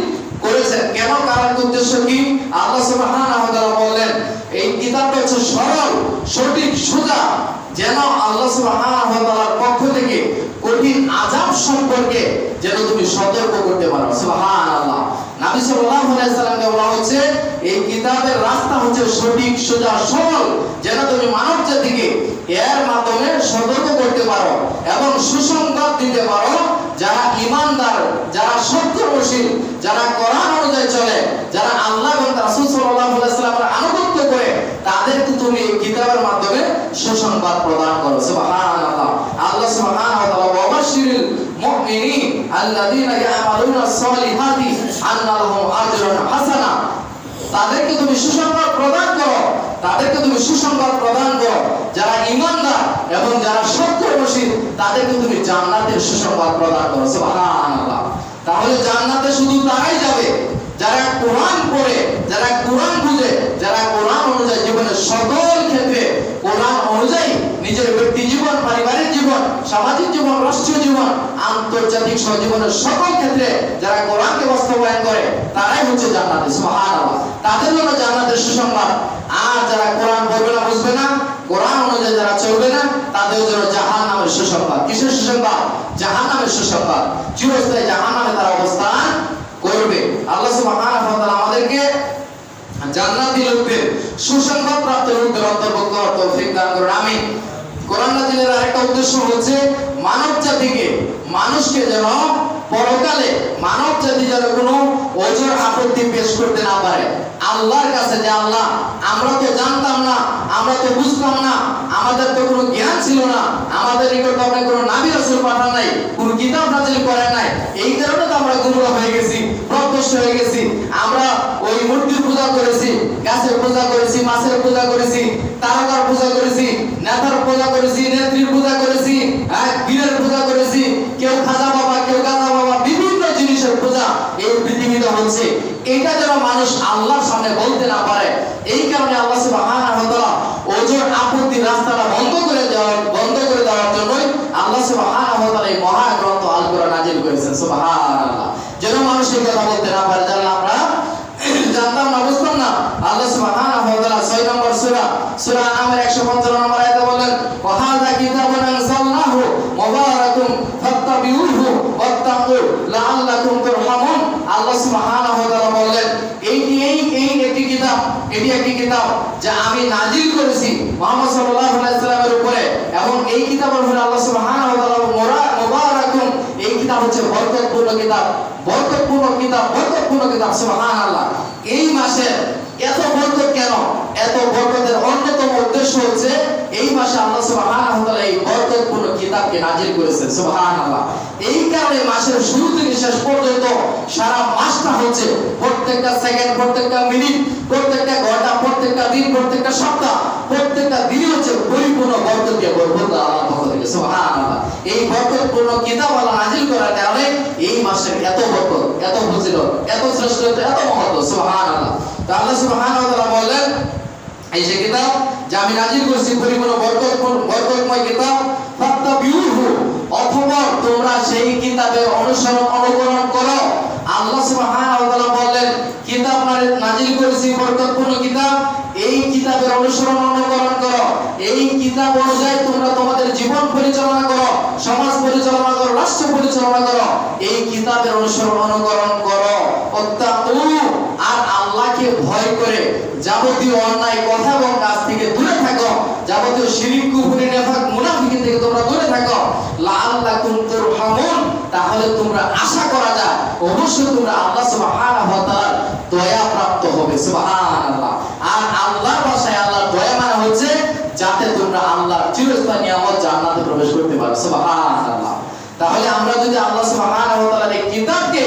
করেছেন। কেন? কারণ উদ্দেশ্য কি? আল্লাহ সুবহানাহু ওয়া তাআলা বললেন এই কিতাবটা হচ্ছে সরল, সঠিক, সোজা, যেন আল্লাহ সুবহানাহু ওয়া তাআলার পক্ষ থেকে কঠিন আযাব সম্পর্কে যেন তুমি সতর্ক করতে পারো। সুবহানাল্লাহ। নবী সাল্লাল্লাহু আলাইহি ওয়াসাল্লামকে বলা হচ্ছে এই কিতাবের রাস্তা হচ্ছে সঠিক, সোজা, সরল, যেন তুমি মানব জাতিকে এর মাধ্যমে সতর্ক করতে পারো এবং সুসংবাদ দিতে পারো। যারা ঈমানদার, যারা সত্যবাদী, যারা কোরআন অনুযায়ী চলে, যারা আল্লাহ এবং রাসূল সাল্লাল্লাহু আলাইহি ওয়াসাল্লামের আনুগত্য করে, তাদেরকে তুমি এই কিতাবের মাধ্যমে সুসংবাদ প্রদান করো। সুবহানাল্লাহ। আল্লাহ সুবহানাহু ওয়া তাআলা ওয়াবাশশিরিল মুমিনিন আল্লাযীনা ইয়ামালুনাস সালিহাতি আন্না লাহুম আজরান হাসানা। তাদেরকে তুমি সুসংবাদ প্রদান করো, তাদেরকে তুমি সুসংবাদ প্রদান করো। যারা ঈমানদার এবং যারা সত্যবাদী, তাদেরকে তুমি জান্নাতের সুসংবাদ প্রদান করো। সুবহানাল্লাহ। তাহলে জান্নাতে শুধু তারাই যাবে যারা কোরআন পড়ে, যারা কোরআন বুঝে, যারা কোরআন অনুযায়ী জীবনের সকল ক্ষেত্রে কোরআন অনুযায়ী নিজের ব্যক্তি জীবন, পারিবারিক জীবন, সামাজিক জীবন, রাষ্ট্রীয় জীবন, আন্তর্জাতিক জীবনের সকল ক্ষেত্রে যারা কোরআনকে বাস্তবায়ন করে, তারাই হচ্ছে জান্নাতে। সুবহানাল্লাহ। তাদের জন্য জান্নাতের সুসংবাদ। আর যারা কোরআন পড়বে না, বুঝবে না, কোরআন অনুযায়ী যারা চলবে না, তাদের জন্য জাহান্নামের সুসংবাদ। কিসের সুসংবাদ? জাহান্নামের সুসংবাদ। চিরস্থায়ী জাহান্নামে তারা অবস্থান করবে। আল্লাহ সুবহানাহু ওয়া তাআলা আমাদেরকে জান্নাতি লোকদের সুসংবাদ প্রাপ্ত লোকদের অন্তর্ভুক্ত হওয়ার তৌফিক দান করুন, আমিন। কোরআন নাযিলের আরেকটা উদ্দেশ্য হচ্ছে মানব জাতিকে, মানুষকে যেন পরকালে মানব জাতি যেন কোনো ওজর আপত্তি পেশ করতে না পারে আল্লাহর কাছে, যে আল্লাহ আমরা তো জানতাম না, আমরা তো বুঝতাম না, আমাদের তো কোনো জ্ঞান ছিল না, আমাদের নিকট আপনি কোনো নবী রাসূল পাঠান নাই, কোনো কিতাব নাযিল করেন নাই, এই কারণে তো আমরা গুমরাহ হয়ে গেছি, পথভ্রষ্ট হয়ে গেছি। আমরা ওই মূর্তির পূজা করেছি, গাছের পূজা করেছি, মাছের পূজা করেছি, তারকার পূজা করেছি, নেতার পূজা করেছি, নেত্রীর পূজা করেছি, বীরের পূজা করেছি, কেউ খাজা বাবা, কেউ গাজা বাবা, বিভিন্ন জিনিসের পূজা এই পৃথিবীতে হচ্ছে। এটা যেন মানুষ আল্লাহর সামনে বলতে না পারে, এই কারণে আল্লাহ সুবহানাহু ওয়া তাআলা ওজর আপত্তি রাস্তাটা বন্ধ করে দেওয়ার জন্যই আল্লাহ সুবহানাহু ওয়া তাআলা এই মহা গ্রন্থ আল কোরআন নাযিল করেছেন। সুবহানাল্লাহ, যেন মানুষ এই কথা বলতে না পারে যে আমরা জানতাম না, বুঝতাম না। আল্লাহ সুবহানাহু ওয়া তাআলা 6 নম্বর সূরা আনামের 155 নম্বর আয়াতে বলেন, ওয়া হাযা কিতাবুন আনজালনাহু মুবারাকুন ফাত্তাবিউহু ওয়াত্তাকু লাআল্লাকুম তুরহামুন। আল্লাহ সুবহানাহু ওয়া তাআলা বলেন, এটি একটি কিতাব যা আমি নাযিল করেছি মুহাম্মদ সাল্লাল্লাহু আলাইহি সাল্লামের উপরে, এবং এই কিতাবের উপরে আল্লাহ সুবহানাহু ওয়া তাআলা মুবারাকুন, এই কিতাব হচ্ছে বরকতপূর্ণ কিতাব, বরকতপূর্ণ কিতাব। সুবহানাল্লাহ, এই মাসে এত বরকত কেন? এত বরকতের অন্যতম উদ্দেশ্য হচ্ছে এই মাসে আল্লাহ সুবহানাহু ওয়া তাআলা এই বরকতপূর্ণ কিতাবকে নাযিল করেছেন। সুবহানাল্লাহ, এই কারণে মাসের শুরু থেকে শেষ পর্যন্ত সারা মাসটা হচ্ছে প্রত্যেকটা সেকেন্ড, প্রত্যেকটা মিনিট, প্রত্যেকটা ঘন্টা, প্রত্যেকটা দিন, প্রত্যেকটা সপ্তাহ, প্রত্যেকটা দিনই হচ্ছে পরিপূর্ণ বরকত দিয়ে ভরপুর আল্লাহর পক্ষ থেকে। সুবহানাল্লাহ, এই বরকতপূর্ণ কিতাব আল্লাহ নাযিল করার কারণে এই মাসের এত বরকত, এত ফজিলত, এত শ্রেষ্ঠত্ব, এত মহত্ব। সুবহানাল্লাহ, তো আল্লাহ সুবহানাহু ওয়া তাআলা বললেন, এই যে কিতাব যা আমি নাযিল করেছি পরিপূর্ণ বরকতময় কিতাব, ফাত্তাবিউহু, অথবা তোমরা সেই কিতাবের অনুকরণ করো। আল্লাহ সুবহানাহু ওয়া তাআলা বললেন, কিতাব নাযিল করেছি বরকতপূর্ণ কিতাব, এই কিতাবের অনুকরণ করো, এই কিতাব অনুযায়ী তোমরা তোমাদের জীবন পরিচালনা করো, সমাজ পরিচালনা করো, রাষ্ট্র পরিচালনা করো, এই কিতাবের অনুকরণ করো। ওয়াত্তাকু, আর আল্লাহকে ভয় করে যাবতীয় অন্যায় কথা এবং কাজ থেকে দূরে থাকো, যাবতীয় শিরক, কুফরি, নিফাক, মুনাফিকি থেকে তোমরা দূরে থাকো। লাআল্লাকুম তুরহামুন, তাহলে তোমরা আশা করা যায় অবশ্যই তোমরা আল্লাহ সুবহানাহু ওয়া তাআলার দয়া প্রাপ্ত হবে। সুবহানাল্লাহ, আর আল্লাহর ভাষায় আল্লাহর দয়া মানে হচ্ছে যাতে তোমরা আল্লাহর চিরস্থায়ী নিয়ামত জান্নাতে প্রবেশ করতে পারো। সুবহানাল্লাহ, তাহলে আমরা যদি আল্লাহ সুবহানাহু ওয়া তাআলার এই কিতাবকে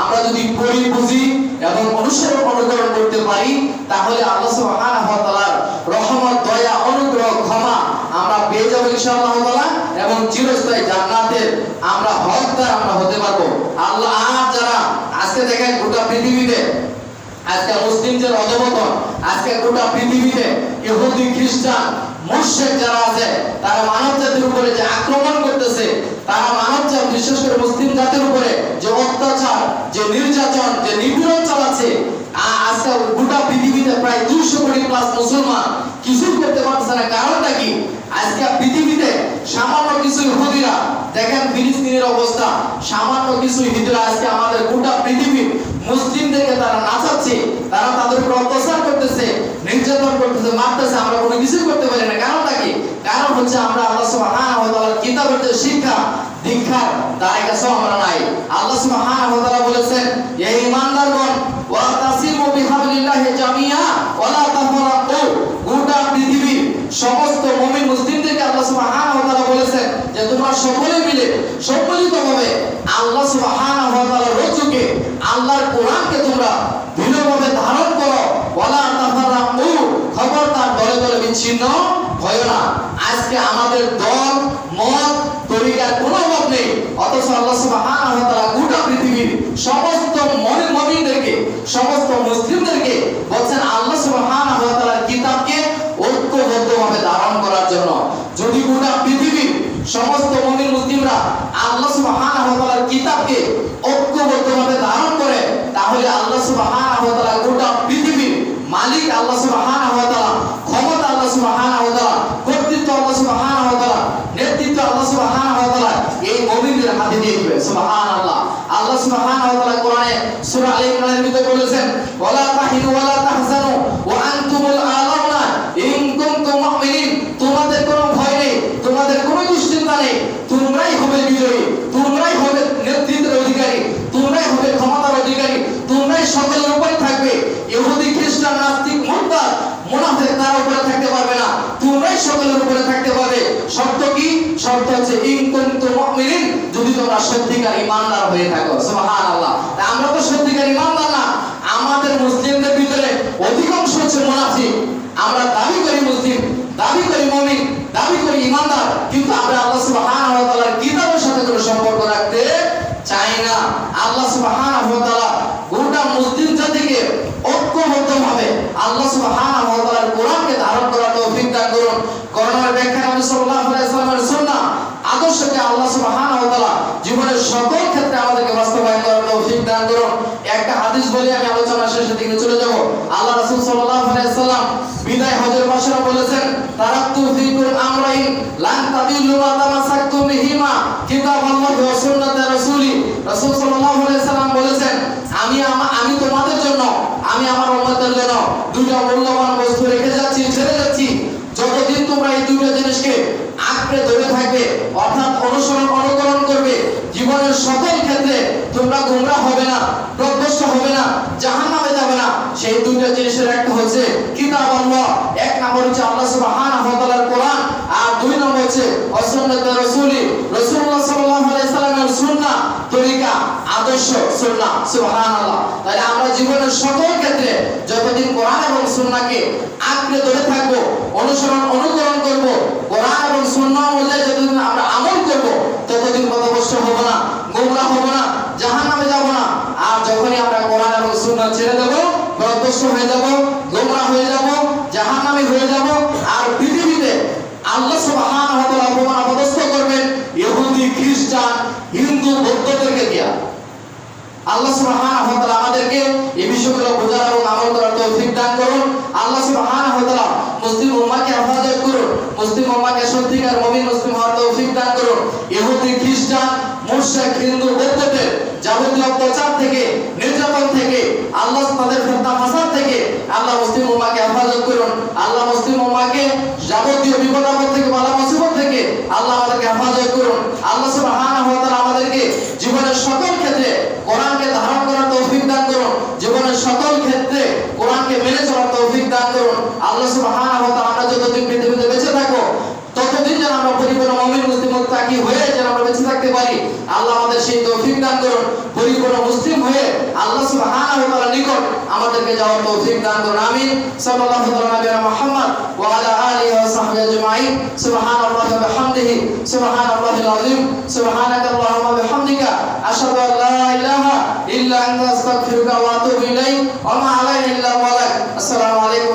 আমরা যদি পড়ি, বুঝি এবং অনুকরণ করতে পারি, তাহলে আল্লাহ সুবহানাহু ওয়া তাআলার রহমত, দয়া, অনুগ্রহ, ক্ষমা আমরা পেয়ে যাব ইনশাআল্লাহ তাআলা, এবং চিরস্থায়ী জান্নাতের আমরা হকদার আমরা হতে পারবো। আল্লাহ, আর যারা আজকে দেখেন গোটা পৃথিবীতে আজকে মুসলিমদের অধঃপতন, আজকে গোটা পৃথিবীতে ইহুদি, খ্রিস্টান, মুশরিক যারা আছে তারা মানব জাতির উপরে যে আক্রমণ করতেছে, তারা মানব জাতি, বিশেষ করে মুসলিম জাতির উপরে যে অত্যাচার, যে নির্যাতন, যে নিপীড়ন চালাচ্ছে, আজকে গোটা পৃথিবীতে প্রায় 200 কোটি প্লাস মুসলমান কিছু করতে পারছে না। কারণটা কি? আজকে পৃথিবীতে সামান্য কিছু ইহুদিরা, দেখেন ফিলিস্তিনের অবস্থা, সামান্য কিছু ইহুদিরা আজকে আমাদের গোটা পৃথিবীর মুসলিমদেরকে তারা নাচাচ্ছে, তারা তাদের উপর অত্যাচার করতেছে, নির্যাতন করতেছে, মারতেছে, আমরা কোনো কিছু করতে পারি না। কারণটা কি? কারণ হচ্ছে আমরা আল্লাহ সুবহানাহু ওয়া তাআলার কিতাবের যে শিক্ষা দীক্ষার তার কাছে আমরা নাই। আল্লাহ সুবহানাহু ওয়া তাআলা বলেছেন, হে ঈমানদারগণ, ওয়াতাসিমু বিহাবলিল্লাহি জামিআ ওয়া লা তাফারাকু, গোটা পৃথিবীর সমস্ত মুমিন মুসলিমদেরকে আল্লাহ সুবহানাহু ওয়া তাআলা বলেছেন যে তোমরা সকলে মিলে সম্মিলিতভাবে আল্লাহ সুবহানাহু ওয়া তাআলার রসূলকে, আল্লাহর কোরআনকে তোমরা দৃঢ়ভাবে ধারণ করো। ওয়া লা তাফারাকু, খবরদার দলে দলে বিচ্ছিন্ন হয় না। আজকে আমাদের দল, মত, তরিকার কোনো অভাব নেই, অথচ আল্লাহ সুবহানাহু ওয়া তাআলা গোটা পৃথিবীর সমস্ত মুমিনদেরকে, সমস্ত মুসলিমদেরকে বলছেন আল্লাহ সুবহানাহু ওয়া তাআলার কিতাবকে ঐক্যবদ্ধভাবে ধারণ করার জন্য। যদি গোটা পৃথিবীর সমস্ত মুমিন মুসলিমরা আল্লাহ সুবহানাহু ওয়া তাআলার কিতাবকে ঐক্যবদ্ধভাবে ধারণ করে, তাহলে আল্লাহ সুবহানাহু ওয়া তাআলা গোটা পৃথিবীর মালিক আল্লাহ সুবহানাহু ওয়া তাআলা, ক্ষমতা আল্লাহ সুবহানাহু ওয়া তাআলা, কর্তৃত্ব আল্লাহ সুবহানাহু ওয়া তাআলা, নেতৃত্ব আল্লাহ সুবহানাহু ওয়া তাআলা এই মুমিনদের হাতে দিয়ে দিবেন। সুবহানাল্লাহ, আল্লাহ সুবহানাহু ওয়া তাআলা কোরআনে মধ্যে বলেছেন ওয়ালা তাহিনু ওয়ালা তাহজানু ওয়া আনতুমুল আ'লাউনা ইন কুনতুম মুমিনিন, তোমাদের কোনো ভয় নেই, তোমাদের কোনো দুশ্চিন্তা নেই, তোমরাই হবে বিজয়ী, তোমরাই হবে নেতৃত্বের অধিকারী, তোমরাই হবে ক্ষমতার অধিকারী, তোমরাই সকলের উপরে থাকবে। ইহুদি খ্রিস্টান নাস্তিক মুরতাদ মুনাফিক তার উপরে থাকতে পারবে না, তোমরাই সকলের উপরে থাকতে পারবে। শর্ত কি? শর্ত হচ্ছে ইন কুনতুম মুমিনিন, যদি তোমরা সত্যিকার ঈমানদার হয়ে থাকো। সুবহানাল্লাহ। তা আমরা তো সত্যিকার ঈমানদার না, আমাদের মুসলিমদের ভিতরে অধিকাংশ হচ্ছে মুনাফিক। আমরা দাবি করি মুসলিম, দাবি করি মুমিন, দাবি করি ঈমানদার, কিন্তু আমরা আল্লাহ সুবহানাহু ওয়া তাআলার কিতাবের সাথে কোনো সম্পর্ক রাখতে চাই না। আল্লাহ সুবহানাহু ওয়া তাআলা গোটা মুসলিম জাতিকে ঐক্যবদ্ধভাবে আল্লাহ সুবহানাহু ওয়া তাআলার কোরআনকে ধারণ করার তৌফিক দান করুন। কোরআনের ব্যাখ্যা নবী সাল্লাল্লাহু আলাইহি ওয়াসাল্লামের সুন্নাহ আদর্শকে আল্লাহ সুবহানাহু ওয়া তাআলা জীবনের সকল ক্ষেত্রে আমাদেরকে বাস্তবায়ন করার তৌফিক দান করুন। একটা হাদিস বলে আমি আলোচনা শেষের দিকে চলে যাব। আল্লাহ রাসূল সাল্লাল্লাহু আলাইহি ওয়াসাল্লাম বিদায় হজের ভাষণে বলেছেন, তারাকতু ফীকুম আমরাইন লান তাদিল্লু মা তামাসাকতুম বিহিমা কিতাবাল্লাহি ওয়া সুন্নাতে রাসূলি। রাসূল সাল্লাল্লাহু আলাইহি ওয়াসাল্লাম বলেছেন, আমি তোমাদের জন্য, আমি আমার উম্মতের জন্য দুইটা মূল্যবান বস্তু রেখে যাচ্ছি, ছেড়ে যাচ্ছি। যতদিন তোমরা এই দুটো জিনিসকে আঁকড়ে ধরে থাকবে, অর্থাৎ অনুসরণ অনুকরণ করবে, জীবনের সকল ক্ষেত্রে তোমরা গোমরাহ হবে না, পথভ্রষ্ট হবে না, জাহান্নামে যাবে না। সেই দুটো জিনিসের একটা হচ্ছে কিতাবাল্লাহ, এক নম্বর হচ্ছে আল্লাহ সুবহানাহু ওয়া তাআলার কোরআন, আর দুই নম্বর হচ্ছে সুন্নাতে রাসূলি, রাসূলুল্লাহ সাল্লাল্লাহু আলাইহি সাল্লামের সুন্নাহ, তরিকা, আদর্শ, সুন্নাহ। সুবহানাল্লাহ। তাহলে আমরা জীবনের সকল ক্ষেত্রে যতদিন কোরআন এবং সুন্নাহকে আঁকড়ে ধরে থাকবো, অনুসরণ অনুকরণ করব, কোরআন এবং সুন্নাহ অনুযায়ী যতদিন আমরা আমল করব, ততদিন পথভ্রষ্ট হব না, গোমরাহ হব না, জাহান্নামে যাব না। আর যখনই আমরা কোরআন এবং সুন্নাহ ছেড়ে দেব, পথভ্রষ্ট হয়ে যাব, গোমরাহ হয়ে যাব, জাহান্নামী হয়ে যাব, আর পৃথিবীতে আল্লাহ সুবহানাহু ওয়া তাআলা অপমান অপদস্থ করবেন ইহুদি খ্রিস্টান হিন্দু বৌদ্ধদেরকে দিয়া। আল্লাহ সুবহানাহু ওয়া তাআলা আমাদেরকে এই বিষয়গুলো বোঝার এবং আমল করার তৌফিক দান করুন। আল্লাহ সুবহানাহু ওয়া তাআলা মুসলিম উম্মাহকে হেফাজত করুন, মুসলিম উম্মাহকে সত্যিকার মুমিন মুসলিম হওয়ার তৌফিক দান করুন। ইহুদি খ্রিস্টান মুশরিক হিন্দু বৌদ্ধদের যাবতীয় অত্যাচার থেকে, নির্যাতন থেকে, আল্লাহ তাদের ফিতনা ফাসাদ থেকে আল্লাহ মুসলিম উম্মাহকে হেফাজত করুন। আল্লাহ মুসলিম উম্মাহকে যাবতীয় বিপদ আপদ থেকে, বালা মুসিবত থেকে আল্লাহ আমাদেরকে হেফাজত করুন। আল্লাহ সুবহানাহু ওয়া তাআলা আমাদেরকে জীবনের সকল ক্ষেত্রে কোরআনকে ধারণ করার তৌফিক দান করুন, জীবনের সকল ক্ষেত্রে কোরআনকে মেনে চলার তৌফিক দান করুন। আল্লাহ সুবহানাহু ওয়া তাআলা আমরা যতদিন পৃথিবীতে বেঁচে থাকবো, ততদিন যেন আমরা পরিপূর্ণ মুমিন মুসলিম মুত্তাকি হয়ে যেন আমরা বেঁচে থাকতে পারি। আল্লাহ আমাদের সেই তৌফিক দান করুন। পরিপূর্ণ মুসলিম হয়ে আল্লাহ সুবহানাহু ওয়া তাআলার নিকট আমাদেরকে যাওয়ার তৌফিক দান করুন। আমিন। সাল্লাল্লাহু আলা মুহাম্মদ ওয়া আলা আলিহি ওয়া সাহবিহি আজমাইন। সুবহানাল্লাহি ওয়া বিহামদিহি, সুবহানাল্লাহিল আযীম, সুবহানাকাল্লাহুম্মা বিহামদিকা, আশহাদু আল লা ইলাহা ইল্লা আনতা, আস্তাগফিরুকা ওয়া আতুবু ইলাইক, ওয়া মা আলাইনা ইল্লাল বালাগ। আসসালামু আলাইকুম।